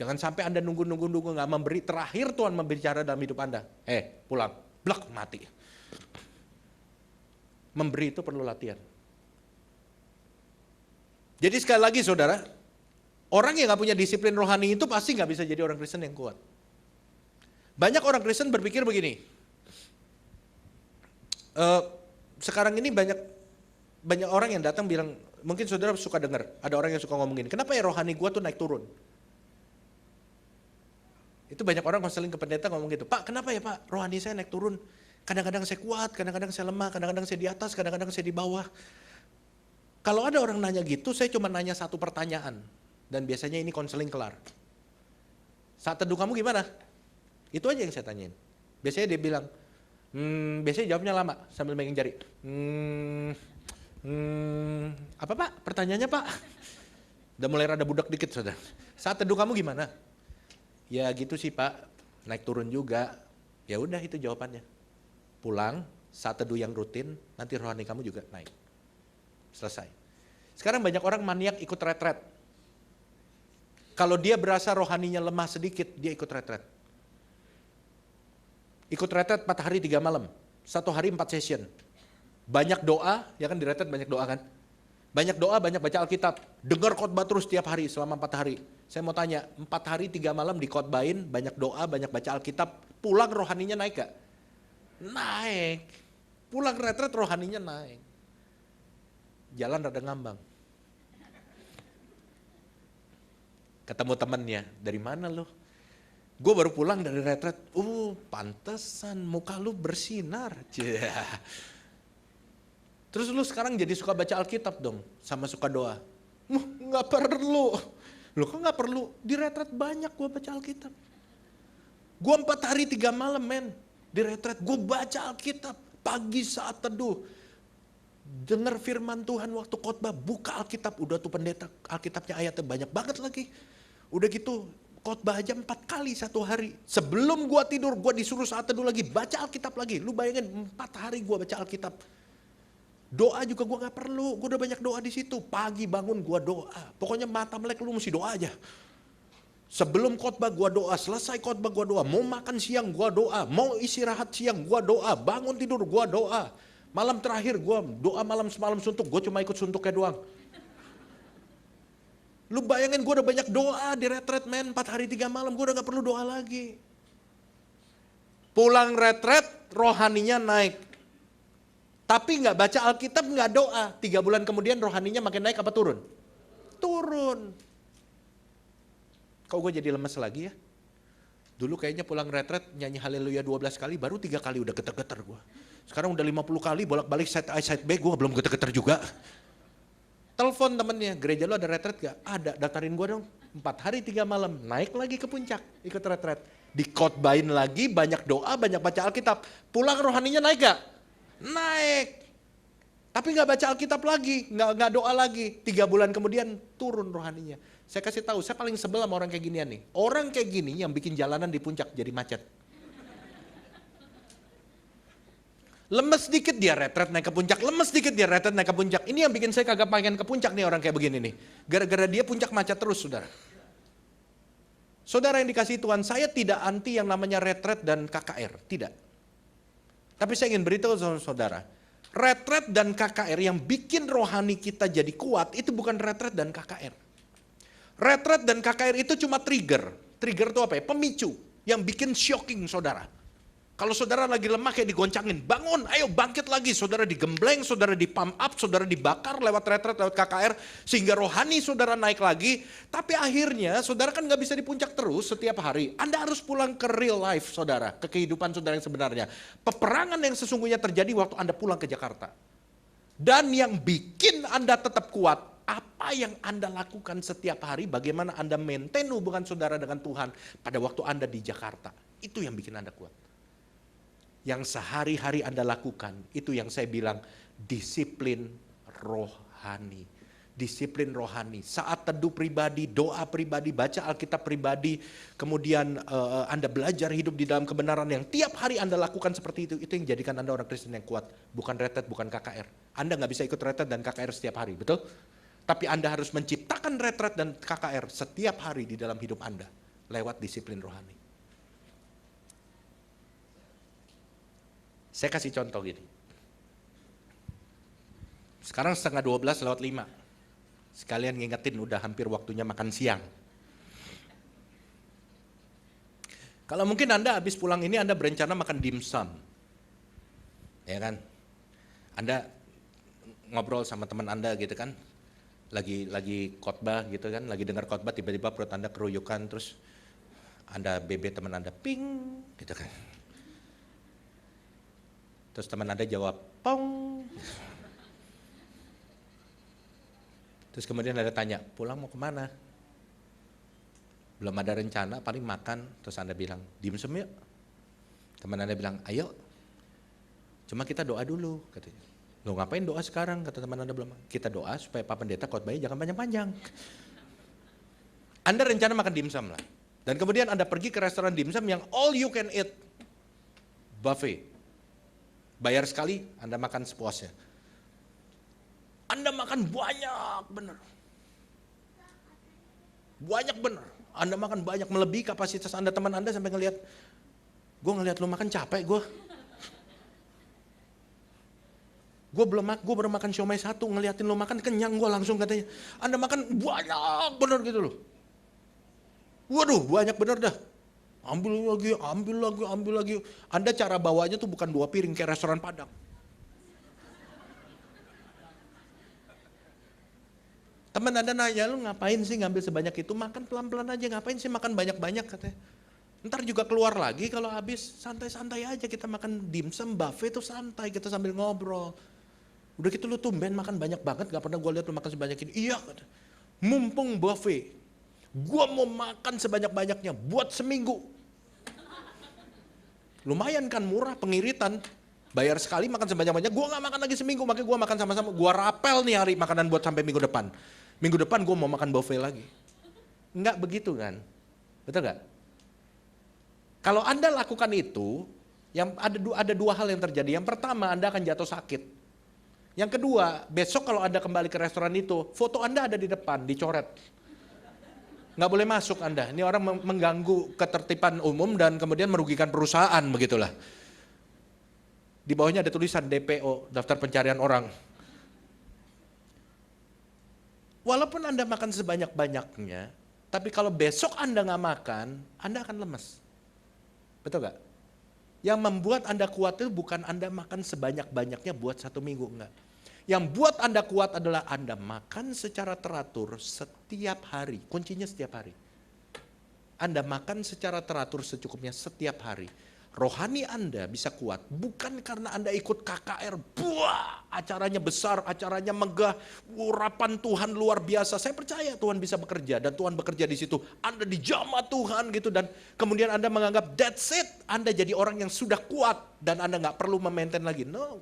Jangan sampai Anda nunggu nggak memberi, terakhir Tuhan berbicara dalam hidup Anda. Pulang, blak, mati. Memberi itu perlu latihan. Jadi sekali lagi saudara, orang yang nggak punya disiplin rohani itu pasti nggak bisa jadi orang Kristen yang kuat. Banyak orang Kristen berpikir begini, sekarang ini banyak orang yang datang bilang, mungkin saudara suka dengar, ada orang yang suka ngomongin, kenapa ya rohani gua tuh naik turun? Itu banyak orang konseling ke pendeta ngomong gitu, Pak kenapa ya Pak rohani saya naik turun? Kadang-kadang saya kuat, kadang-kadang saya lemah, kadang-kadang saya di atas, kadang-kadang saya di bawah. Kalau ada orang nanya gitu, saya cuma nanya satu pertanyaan. Dan biasanya ini konseling kelar. Saat teduh kamu gimana? Itu aja yang saya tanyain. Biasanya dia bilang, biasanya jawabnya lama sambil megang jari. Apa Pak? Pertanyaannya Pak? Udah mulai rada budak dikit saudara. Saat teduh kamu gimana? Ya gitu sih Pak, naik turun juga. Ya udah itu jawabannya. Pulang, saat teduh yang rutin, nanti rohani kamu juga naik. Selesai. Sekarang banyak orang maniak ikut retret. Kalau dia berasa rohaninya lemah sedikit, dia ikut retret. Ikut retret 4 hari 3 malam, 1 hari 4 session. Banyak doa, ya kan di retret banyak doa kan? Banyak doa, banyak baca Alkitab. Dengar khotbah terus tiap hari selama 4 hari. Saya mau tanya, 4 hari 3 malam dikhotbahin, banyak doa, banyak baca Alkitab, pulang rohaninya naik gak? Naik. Pulang retret rohaninya naik. Jalan rada ngambang. Ketemu temennya, dari mana lo? Gue baru pulang dari retret. Pantesan muka lu bersinar. Terus lu sekarang jadi suka baca Alkitab dong, sama suka doa. Nggak perlu. Lu kok nggak perlu? Di retret banyak gue baca Alkitab. Gue 4 hari 3 malam men. Di retret gue baca Alkitab. Pagi saat teduh. Dengar firman Tuhan waktu khotbah. Buka Alkitab. Udah tuh pendeta Alkitabnya ayatnya banyak banget lagi. Udah gitu khotbah aja 4 kali 1 hari. Sebelum gue tidur gue disuruh saat teduh lagi. Baca Alkitab lagi. Lu bayangin 4 hari gue baca Alkitab. Doa juga gue gak perlu, gue udah banyak doa di situ. Pagi bangun gue doa, pokoknya mata melek lu mesti doa aja. Sebelum khotbah gue doa, selesai khotbah gue doa, mau makan siang gue doa, mau istirahat siang gue doa, bangun tidur gue doa. Malam terakhir gue doa malam semalam suntuk, gue cuma ikut suntuknya doang. Lu bayangin gue udah banyak doa di retret men, 4 hari 3 malam gue udah gak perlu doa lagi. Pulang retret, rohaninya naik. Tapi nggak baca Alkitab, nggak doa. 3 bulan kemudian rohaninya makin naik apa turun? Turun. Kok gue jadi lemes lagi ya? Dulu kayaknya pulang retret nyanyi haleluya 12 kali, baru 3 kali udah getar-getar gue. Sekarang udah 50 kali bolak-balik side A side B, gue belum getar-getar juga. Telepon temennya, gereja lu ada retret gak? Ada, daftarin gue dong. 4 hari 3 malam, naik lagi ke puncak, ikut retret. Dikhotbahin lagi, banyak doa, banyak baca Alkitab. Pulang rohaninya naik gak? Naik. Tapi nggak baca Alkitab lagi, nggak doa lagi. 3 bulan kemudian turun rohaninya. Saya kasih tahu, saya paling sebel sama orang kayak ginian nih. Orang kayak gini yang bikin jalanan di puncak jadi macet. Lemes dikit dia retret naik ke puncak, lemes dikit dia retret naik ke puncak. Ini yang bikin saya kagak pengen ke puncak nih orang kayak begini nih. Gara-gara dia puncak macet terus saudara. Saudara yang dikasihi Tuhan, saya tidak anti yang namanya retret dan KKR, tidak. Tapi saya ingin beritahu saudara, retret dan KKR yang bikin rohani kita jadi kuat itu bukan retret dan KKR. Retret dan KKR itu cuma trigger. Trigger itu apa ya? Pemicu yang bikin shocking saudara. Kalau saudara lagi lemah kayak digoncangin, bangun, ayo bangkit lagi. Saudara digembleng, saudara dipump up, saudara dibakar lewat retret, lewat KKR. Sehingga rohani saudara naik lagi. Tapi akhirnya saudara kan gak bisa di puncak terus setiap hari. Anda harus pulang ke real life saudara, ke kehidupan saudara yang sebenarnya. Peperangan yang sesungguhnya terjadi waktu Anda pulang ke Jakarta. Dan yang bikin Anda tetap kuat, apa yang Anda lakukan setiap hari, bagaimana Anda maintain hubungan saudara dengan Tuhan pada waktu Anda di Jakarta. Itu yang bikin Anda kuat. Yang sehari-hari Anda lakukan, itu yang saya bilang disiplin rohani. Disiplin rohani, saat teduh pribadi, doa pribadi, baca Alkitab pribadi, kemudian Anda belajar hidup di dalam kebenaran yang tiap hari Anda lakukan seperti itu yang jadikan Anda orang Kristen yang kuat. Bukan retret, bukan KKR. Anda gak bisa ikut retret dan KKR setiap hari, betul? Tapi Anda harus menciptakan retret dan KKR setiap hari di dalam hidup Anda. lewat disiplin rohani. Saya kasih contoh gini. Sekarang 11:30 lewat 5. Sekalian ngingetin udah hampir waktunya makan siang. Kalau mungkin Anda habis pulang ini Anda berencana makan dimsum. Ya kan? Anda ngobrol sama teman Anda gitu kan. Lagi khotbah gitu kan, lagi dengar khotbah tiba-tiba perut Anda keruyukan terus Anda bebe teman Anda ping gitu kan. Terus teman Anda jawab, pong. Terus kemudian Anda tanya, pulang mau kemana? Belum ada rencana, paling makan. Terus Anda bilang, dimsum yuk. Teman Anda bilang, ayo. Cuma kita doa dulu, katanya. Loh ngapain doa sekarang, kata teman Anda belum. Kita doa supaya Pak Pendeta khotbahnya jangan panjang-panjang. Anda rencana makan dimsum lah. Dan kemudian Anda pergi ke restoran dimsum yang all you can eat. Buffet. Bayar sekali, Anda makan sepuasnya. Anda makan banyak bener. Banyak bener. Anda makan banyak, melebihi kapasitas Anda. Teman Anda sampai ngelihat, gue ngelihat lu makan capek gue. Gue baru makan siomay 1, ngeliatin lo makan kenyang gue langsung katanya. Anda makan banyak bener gitu loh. Waduh banyak bener dah. Ambil lagi. Anda cara bawanya tuh bukan 2 piring kayak restoran Padang. Teman Anda nanya, lu ngapain sih ngambil sebanyak itu? Makan pelan-pelan aja, ngapain sih makan banyak-banyak katanya. Ntar juga keluar lagi kalau habis, santai-santai aja kita makan dimsum, buffet tuh santai, kita sambil ngobrol. Udah gitu lu tumben makan banyak banget, gak pernah gue lihat lu makan sebanyak ini. Iya, mumpung buffet, gue mau makan sebanyak-banyaknya buat seminggu. Lumayan kan murah, pengiritan. Bayar sekali makan sebanyak-banyak, gue gak makan lagi seminggu, makanya gue makan sama-sama. Gue rapel nih hari makanan buat sampai minggu depan. Minggu depan gue mau makan buffet lagi. Enggak begitu kan? Betul gak? Kalau Anda lakukan itu, yang ada 2 hal yang terjadi. Yang pertama, Anda akan jatuh sakit. Yang kedua, besok kalau Anda kembali ke restoran itu, foto Anda ada di depan, dicoret. Nggak boleh masuk Anda. Ini orang mengganggu ketertiban umum dan kemudian merugikan perusahaan, begitulah. Di bawahnya ada tulisan DPO, daftar pencarian orang. Walaupun Anda makan sebanyak-banyaknya, tapi kalau besok Anda nggak makan, Anda akan lemes. Betul nggak? Yang membuat Anda kuat itu bukan Anda makan sebanyak-banyaknya buat 1 minggu, enggak. Yang buat Anda kuat adalah Anda makan secara teratur setiap hari. Kuncinya setiap hari. Anda makan secara teratur secukupnya setiap hari. Rohani Anda bisa kuat bukan karena Anda ikut KKR. Buah, acaranya besar, acaranya megah, urapan Tuhan luar biasa. Saya percaya Tuhan bisa bekerja dan Tuhan bekerja di situ. Anda dijamah Tuhan gitu dan kemudian Anda menganggap that's it. Anda jadi orang yang sudah kuat dan Anda nggak perlu memaintain lagi. No.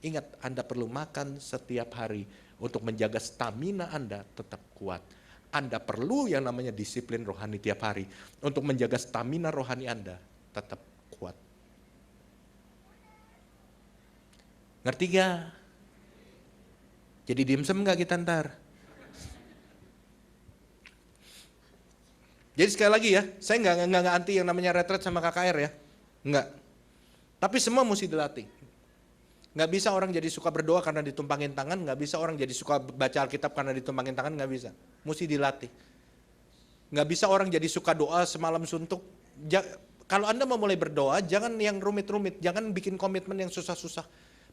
Ingat, Anda perlu makan setiap hari untuk menjaga stamina Anda tetap kuat. Anda perlu yang namanya disiplin rohani tiap hari untuk menjaga stamina rohani Anda tetap kuat. Ngerti gak? Jadi dimsum gak kita ntar? Jadi sekali lagi ya, saya nggak anti yang namanya retret sama KKR ya. Enggak. Tapi semua mesti dilatih. Nggak bisa orang jadi suka berdoa karena ditumpangin tangan, nggak bisa orang jadi suka baca Alkitab karena ditumpangin tangan, nggak bisa. Mesti dilatih. Nggak bisa orang jadi suka doa semalam suntuk. Kalau Anda mau mulai berdoa, jangan yang rumit-rumit, jangan bikin komitmen yang susah-susah.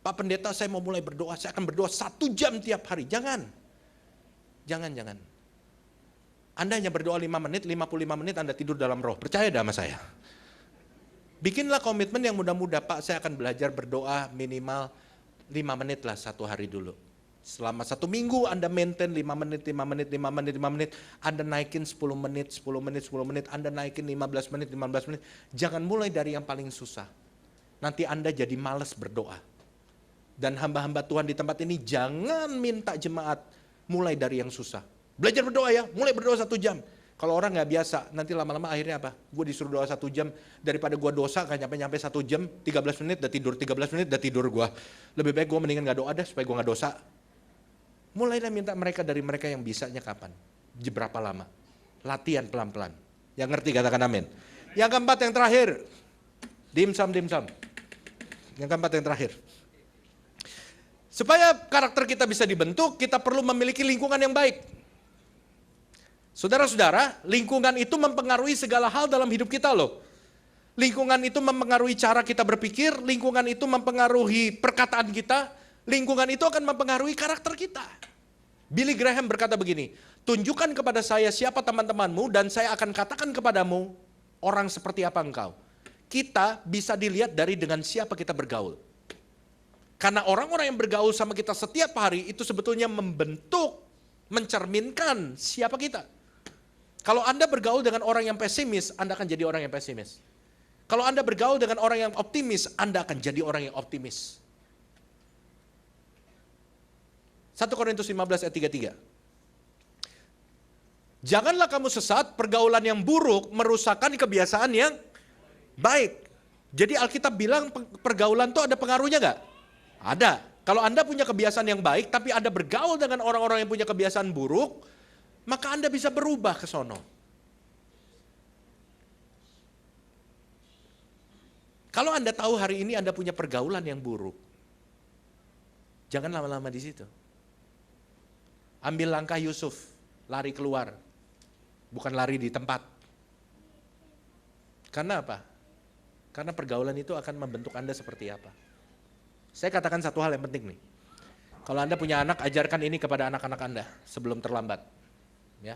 Pak Pendeta, saya mau mulai berdoa, saya akan berdoa 1 jam tiap hari. Jangan. Jangan. Anda hanya berdoa 5 menit, 55 menit Anda tidur dalam roh. Percaya dah sama saya. Bikinlah komitmen yang mudah-mudah, Pak saya akan belajar berdoa minimal 5 menit lah 1 hari dulu. Selama 1 minggu Anda maintain 5 menit, Anda naikin 10 menit, Anda naikin 15 menit. Jangan mulai dari yang paling susah. Nanti Anda jadi malas berdoa. Dan hamba-hamba Tuhan di tempat ini jangan minta jemaat mulai dari yang susah. Belajar berdoa ya, mulai berdoa 1 jam. Kalau orang nggak biasa, nanti lama-lama akhirnya apa? Gue disuruh doa 1 jam, daripada gue dosa gak nyampe 1 jam, 13 menit udah tidur, 13 menit udah tidur gue. Lebih baik gue mendingan gak doa deh supaya gue gak dosa. Mulailah minta mereka dari mereka yang bisanya kapan? Berapa lama? Latihan pelan-pelan. Yang ngerti katakan amin. Yang keempat, yang terakhir. Dimsum. Yang keempat, yang terakhir. Supaya karakter kita bisa dibentuk, kita perlu memiliki lingkungan yang baik. Saudara-saudara, lingkungan itu mempengaruhi segala hal dalam hidup kita loh. Lingkungan itu mempengaruhi cara kita berpikir, lingkungan itu mempengaruhi perkataan kita, lingkungan itu akan mempengaruhi karakter kita. Billy Graham berkata begini, tunjukkan kepada saya siapa teman-temanmu dan saya akan katakan kepadamu orang seperti apa engkau. Kita bisa dilihat dari dengan siapa kita bergaul. Karena orang-orang yang bergaul sama kita setiap hari itu sebetulnya membentuk, mencerminkan siapa kita. Kalau Anda bergaul dengan orang yang pesimis, Anda akan jadi orang yang pesimis. Kalau Anda bergaul dengan orang yang optimis, Anda akan jadi orang yang optimis. 1 Korintus 15 ayat 33. Janganlah kamu sesat, pergaulan yang buruk merusakkan kebiasaan yang baik. Jadi Alkitab bilang pergaulan itu ada pengaruhnya gak? Ada. Kalau Anda punya kebiasaan yang baik, tapi Anda bergaul dengan orang-orang yang punya kebiasaan buruk, maka Anda bisa berubah ke sono. Kalau Anda tahu hari ini Anda punya pergaulan yang buruk, jangan lama-lama di situ. Ambil langkah Yusuf, lari keluar, bukan lari di tempat. Karena apa? Karena pergaulan itu akan membentuk Anda seperti apa. Saya katakan satu hal yang penting nih. Kalau Anda punya anak, ajarkan ini kepada anak-anak Anda sebelum terlambat. Ya.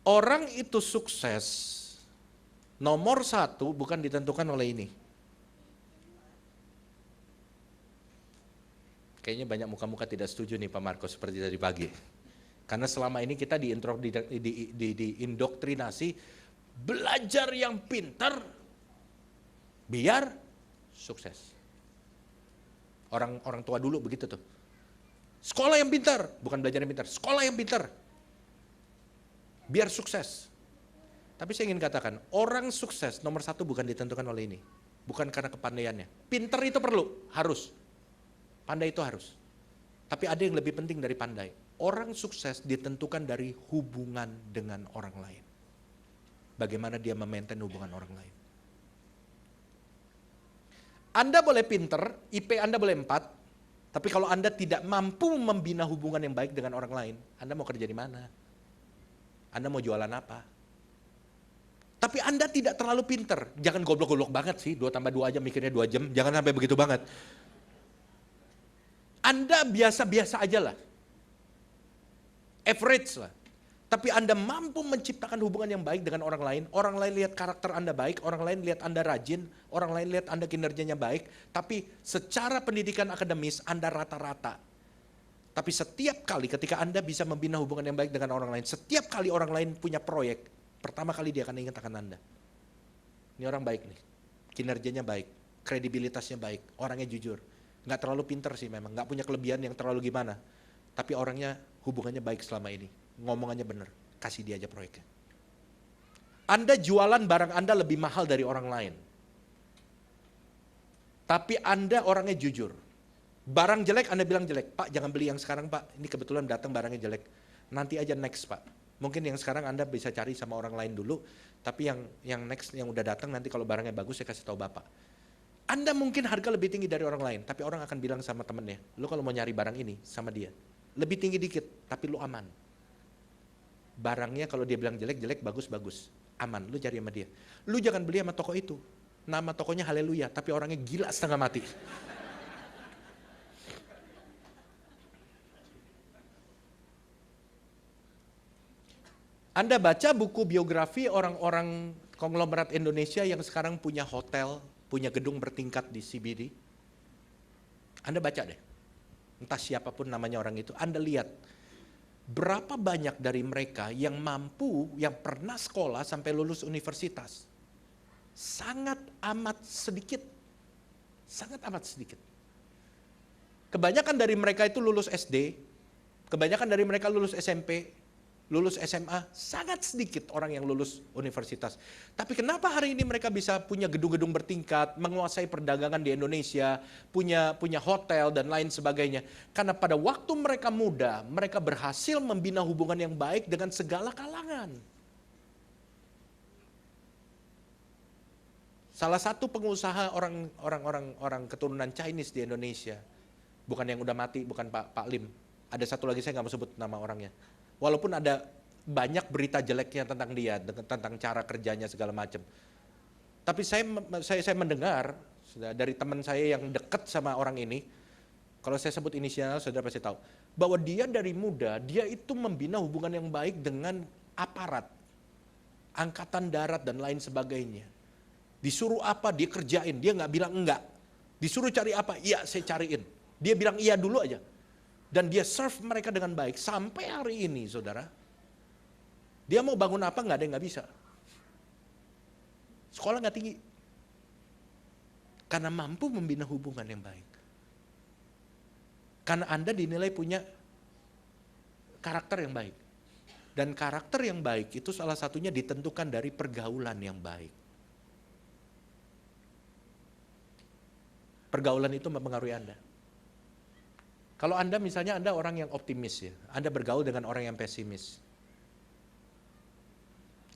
Orang itu sukses, nomor satu bukan ditentukan oleh ini. Kayaknya banyak muka-muka tidak setuju nih Pak Marco seperti tadi pagi. Karena selama ini kita diindoktrinasi belajar yang pintar biar sukses. Orang tua dulu begitu tuh. Sekolah yang pintar, bukan belajar yang pintar. Sekolah yang pintar. Biar sukses. Tapi saya ingin katakan, orang sukses nomor satu bukan ditentukan oleh ini. Bukan karena kepandaiannya. Pintar itu perlu, harus. Pandai itu harus. Tapi ada yang lebih penting dari pandai. Orang sukses ditentukan dari hubungan dengan orang lain. Bagaimana dia memaintain hubungan orang lain. Anda boleh pinter, IP Anda boleh 4, tapi kalau Anda tidak mampu membina hubungan yang baik dengan orang lain, Anda mau kerja di mana? Anda mau jualan apa? Tapi Anda tidak terlalu pinter, jangan goblok-goblok banget sih, 2 tambah 2 aja mikirnya 2 jam, jangan sampai begitu banget. Anda biasa-biasa aja lah, average lah. Tapi Anda mampu menciptakan hubungan yang baik dengan orang lain lihat karakter Anda baik, orang lain lihat Anda rajin, orang lain lihat Anda kinerjanya baik, tapi secara pendidikan akademis Anda rata-rata. Tapi setiap kali ketika Anda bisa membina hubungan yang baik dengan orang lain, setiap kali orang lain punya proyek, pertama kali dia akan ingat akan Anda. Ini orang baik nih, kinerjanya baik, kredibilitasnya baik, orangnya jujur. Nggak terlalu pinter sih memang, nggak punya kelebihan yang terlalu gimana. Tapi orangnya hubungannya baik selama ini. Ngomongannya benar, kasih dia aja proyeknya. Anda jualan barang Anda lebih mahal dari orang lain. Tapi Anda orangnya jujur. Barang jelek Anda bilang jelek. Pak jangan beli yang sekarang Pak, ini kebetulan datang barangnya jelek. Nanti aja next Pak. Mungkin yang sekarang Anda bisa cari sama orang lain dulu. Tapi yang next yang udah datang nanti kalau barangnya bagus saya kasih tahu Bapak. Anda mungkin harga lebih tinggi dari orang lain. Tapi orang akan bilang sama temennya, lu kalau mau nyari barang ini sama dia. Lebih tinggi dikit, tapi lu aman. Barangnya kalau dia bilang jelek, bagus, aman, lu cari sama dia. Lu jangan beli sama toko itu, nama tokonya Haleluya, tapi orangnya gila setengah mati. Anda baca buku biografi orang-orang konglomerat Indonesia yang sekarang punya hotel, punya gedung bertingkat di CBD. Anda baca deh, entah siapapun namanya orang itu, Anda lihat. Berapa banyak dari mereka yang mampu, yang pernah sekolah sampai lulus universitas? Sangat amat sedikit. Sangat amat sedikit. Kebanyakan dari mereka itu lulus SD, kebanyakan dari mereka lulus SMP, lulus SMA, sangat sedikit orang yang lulus universitas. Tapi kenapa hari ini mereka bisa punya gedung-gedung bertingkat, menguasai perdagangan di Indonesia, punya hotel dan lain sebagainya? Karena pada waktu mereka muda, mereka berhasil membina hubungan yang baik dengan segala kalangan. Salah satu pengusaha orang keturunan Chinese di Indonesia, bukan yang udah mati, bukan Pak Lim. Ada satu lagi saya nggak mau sebut nama orangnya. Walaupun ada banyak berita jeleknya tentang dia, tentang cara kerjanya segala macam. Tapi saya mendengar dari teman saya yang dekat sama orang ini, kalau saya sebut inisial, saudara pasti tahu, bahwa dia dari muda, dia itu membina hubungan yang baik dengan aparat, angkatan darat dan lain sebagainya. Disuruh apa, dia kerjain, dia nggak bilang enggak. Disuruh cari apa, iya saya cariin. Dia bilang iya dulu aja. Dan dia serve mereka dengan baik, sampai hari ini saudara. Dia mau bangun apa, nggak ada yang nggak bisa. Sekolah nggak tinggi. Karena mampu membina hubungan yang baik. Karena Anda dinilai punya karakter yang baik. Dan karakter yang baik itu salah satunya ditentukan dari pergaulan yang baik. Pergaulan itu mempengaruhi Anda. Kalau Anda misalnya Anda orang yang optimis ya, Anda bergaul dengan orang yang pesimis.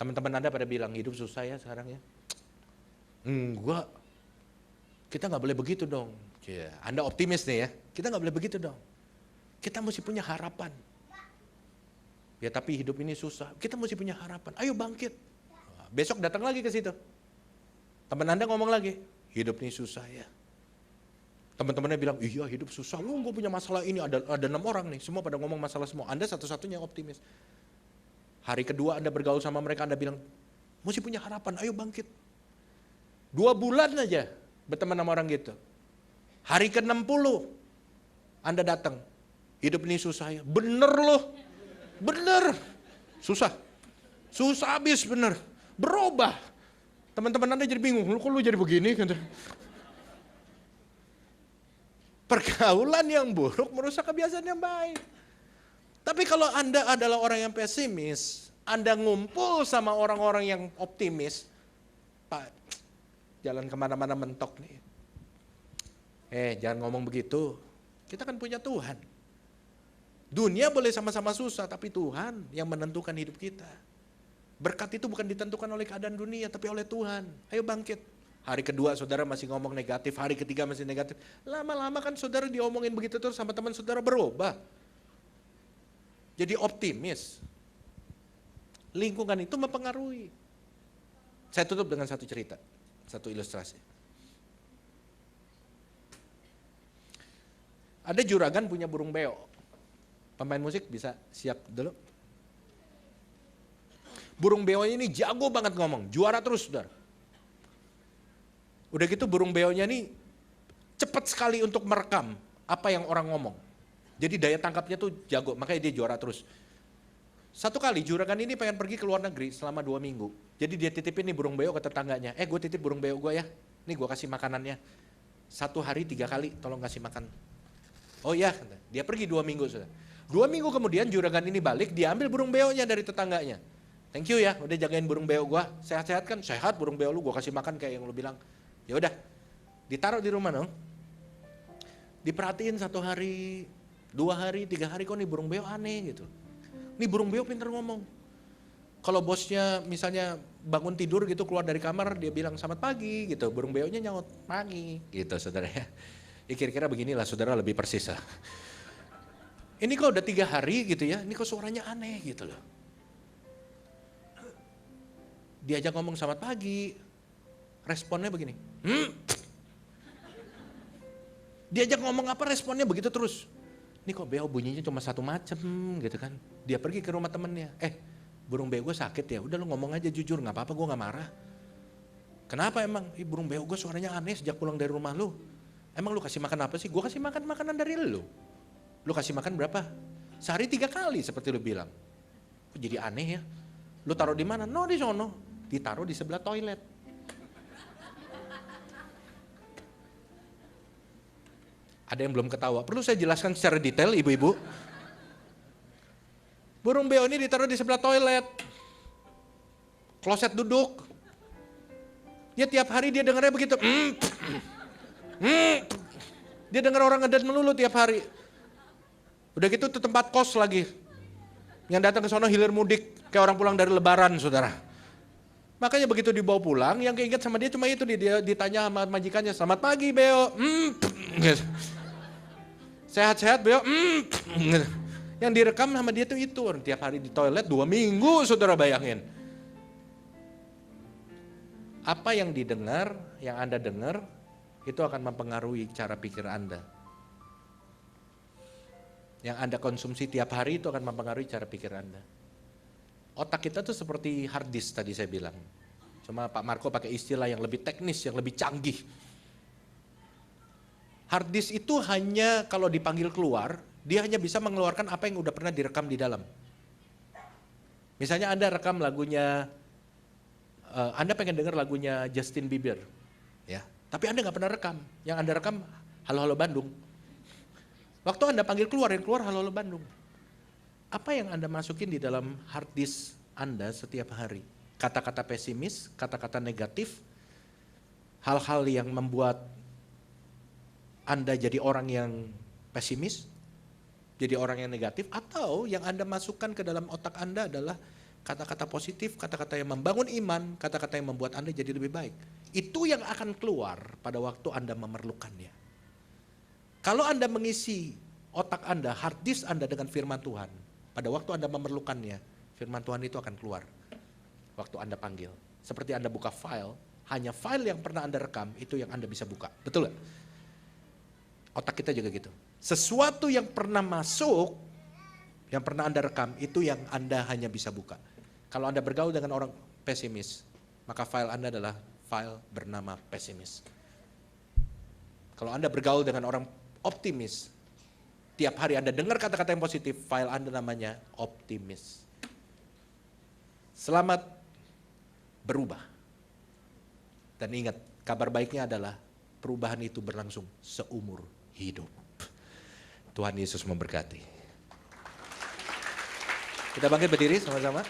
Teman-teman Anda pada bilang hidup susah ya sekarang ya. Enggak, kita nggak boleh begitu dong. Ya, Anda optimis nih ya, kita nggak boleh begitu dong. Kita mesti punya harapan. Ya tapi hidup ini susah, kita mesti punya harapan. Ayo bangkit. Besok datang lagi ke situ. Teman Anda ngomong lagi, hidup ini susah ya. Teman-temannya bilang, iya hidup susah, gue punya masalah ini, ada 6 orang nih, semua pada ngomong masalah semua. Anda satu-satunya yang optimis. Hari kedua Anda bergaul sama mereka, Anda bilang, mesti punya harapan, ayo bangkit. 2 bulan aja berteman sama orang gitu. Hari ke-60, Anda datang, hidup ini susah ya. Bener loh, bener. Susah habis bener, berubah. Teman-teman Anda jadi bingung, kok lu jadi begini? Pergaulan yang buruk merusak kebiasaan yang baik. Tapi kalau Anda adalah orang yang pesimis, Anda ngumpul sama orang-orang yang optimis, Pak, jalan kemana-mana mentok nih. Jangan ngomong begitu, kita kan punya Tuhan. Dunia boleh sama-sama susah, tapi Tuhan yang menentukan hidup kita. Berkat itu bukan ditentukan oleh keadaan dunia, tapi oleh Tuhan. Ayo bangkit. Hari kedua saudara masih ngomong negatif, hari ketiga masih negatif. Lama-lama kan saudara diomongin begitu terus sama teman saudara berubah. Jadi optimis. Lingkungan itu mempengaruhi. Saya tutup dengan satu cerita, satu ilustrasi. Ada juragan punya burung beo. Pemain musik bisa siap dulu. Burung beo ini jago banget ngomong, juara terus saudara. Udah gitu burung beonya nih cepat sekali untuk merekam apa yang orang ngomong. Jadi daya tangkapnya tuh jago, makanya dia juara terus. Satu kali juragan ini pengen pergi ke luar negeri selama 2 minggu. Jadi dia titipin nih burung beo ke tetangganya. Gue titip burung beo gue ya, nih gue kasih makanannya. 1 hari 3 kali tolong kasih makan. Oh iya, dia pergi 2 minggu sudah. 2 minggu kemudian juragan ini balik, dia ambil burung beonya dari tetangganya. Thank you ya, udah jagain burung beo gue. Sehat-sehat kan? Sehat burung beo lu, gue kasih makan kayak yang lu bilang. Ya udah, ditaruh di rumah dong. Diperhatiin 1 hari, 2 hari, 3 hari, kok nih burung beo aneh gitu. Nih burung beo pintar ngomong. Kalau bosnya misalnya bangun tidur gitu keluar dari kamar, dia bilang selamat pagi gitu. Burung beonya nyaut pagi gitu saudara ya. Kira-kira beginilah saudara, lebih persis lah. Ini kok udah 3 hari gitu ya, ini kok suaranya aneh gitu loh. Diajak ngomong selamat pagi, responnya begini. Diajak ngomong apa responnya begitu terus. Ini kok beo bunyinya cuma satu macem gitu kan. Dia pergi ke rumah temennya. Burung beo gue sakit ya, udah lu ngomong aja jujur, gak apa-apa, gue gak marah. Kenapa emang? Burung beo gue suaranya aneh sejak pulang dari rumah lu. Emang lu kasih makan apa sih? Gue kasih makan makanan dari lu. Lu kasih makan berapa? Sehari 3 kali seperti lu bilang. Kok jadi aneh ya? Lu taruh di mana? No, di sono. Ditaruh di sebelah toilet. Ada yang belum ketawa. Perlu saya jelaskan secara detail ibu-ibu? Burung beo ini ditaruh di sebelah toilet. Kloset duduk. Ya tiap hari dia dengarnya begitu. Dia dengar orang ngedet melulu tiap hari. Udah gitu tuh tempat kos lagi. Yang datang ke sono hilir mudik. Kayak orang pulang dari lebaran saudara. Makanya begitu dibawa pulang, yang keinget sama dia cuma itu, dia ditanya sama majikannya, selamat pagi Beo. Sehat-sehat Beo. Yang direkam sama dia tuh itu. Tiap hari di toilet 2 minggu, saudara bayangin. Apa yang didengar, yang Anda dengar, itu akan mempengaruhi cara pikir Anda. Yang Anda konsumsi tiap hari itu akan mempengaruhi cara pikir Anda. Otak kita tuh seperti hard disk tadi saya bilang. Cuma Pak Marco pakai istilah yang lebih teknis, yang lebih canggih. Hard disk itu hanya kalau dipanggil keluar, dia hanya bisa mengeluarkan apa yang udah pernah direkam di dalam. Misalnya Anda rekam lagunya, Anda pengen dengar lagunya Justin Bieber, ya. Tapi Anda nggak pernah rekam. Yang Anda rekam, Halo Halo Bandung. Waktu Anda panggil keluar, yang keluar Halo Halo Bandung. Apa yang Anda masukin di dalam hard disk Anda setiap hari? Kata-kata pesimis, kata-kata negatif, hal-hal yang membuat Anda jadi orang yang pesimis, jadi orang yang negatif, atau yang Anda masukkan ke dalam otak Anda adalah kata-kata positif, kata-kata yang membangun iman, kata-kata yang membuat Anda jadi lebih baik. Itu yang akan keluar pada waktu Anda memerlukannya. Kalau Anda mengisi otak Anda, hard disk Anda dengan firman Tuhan, pada waktu Anda memerlukannya, firman Tuhan itu akan keluar. Waktu Anda panggil. Seperti Anda buka file, hanya file yang pernah Anda rekam, itu yang Anda bisa buka. Betul gak? Otak kita juga gitu. Sesuatu yang pernah masuk, yang pernah Anda rekam, itu yang Anda hanya bisa buka. Kalau Anda bergaul dengan orang pesimis, maka file Anda adalah file bernama pesimis. Kalau Anda bergaul dengan orang optimis, tiap hari Anda dengar kata-kata yang positif, file Anda namanya optimis. Selamat berubah. Dan ingat, kabar baiknya adalah perubahan itu berlangsung seumur hidup. Tuhan Yesus memberkati. Kita bangkit berdiri sama-sama.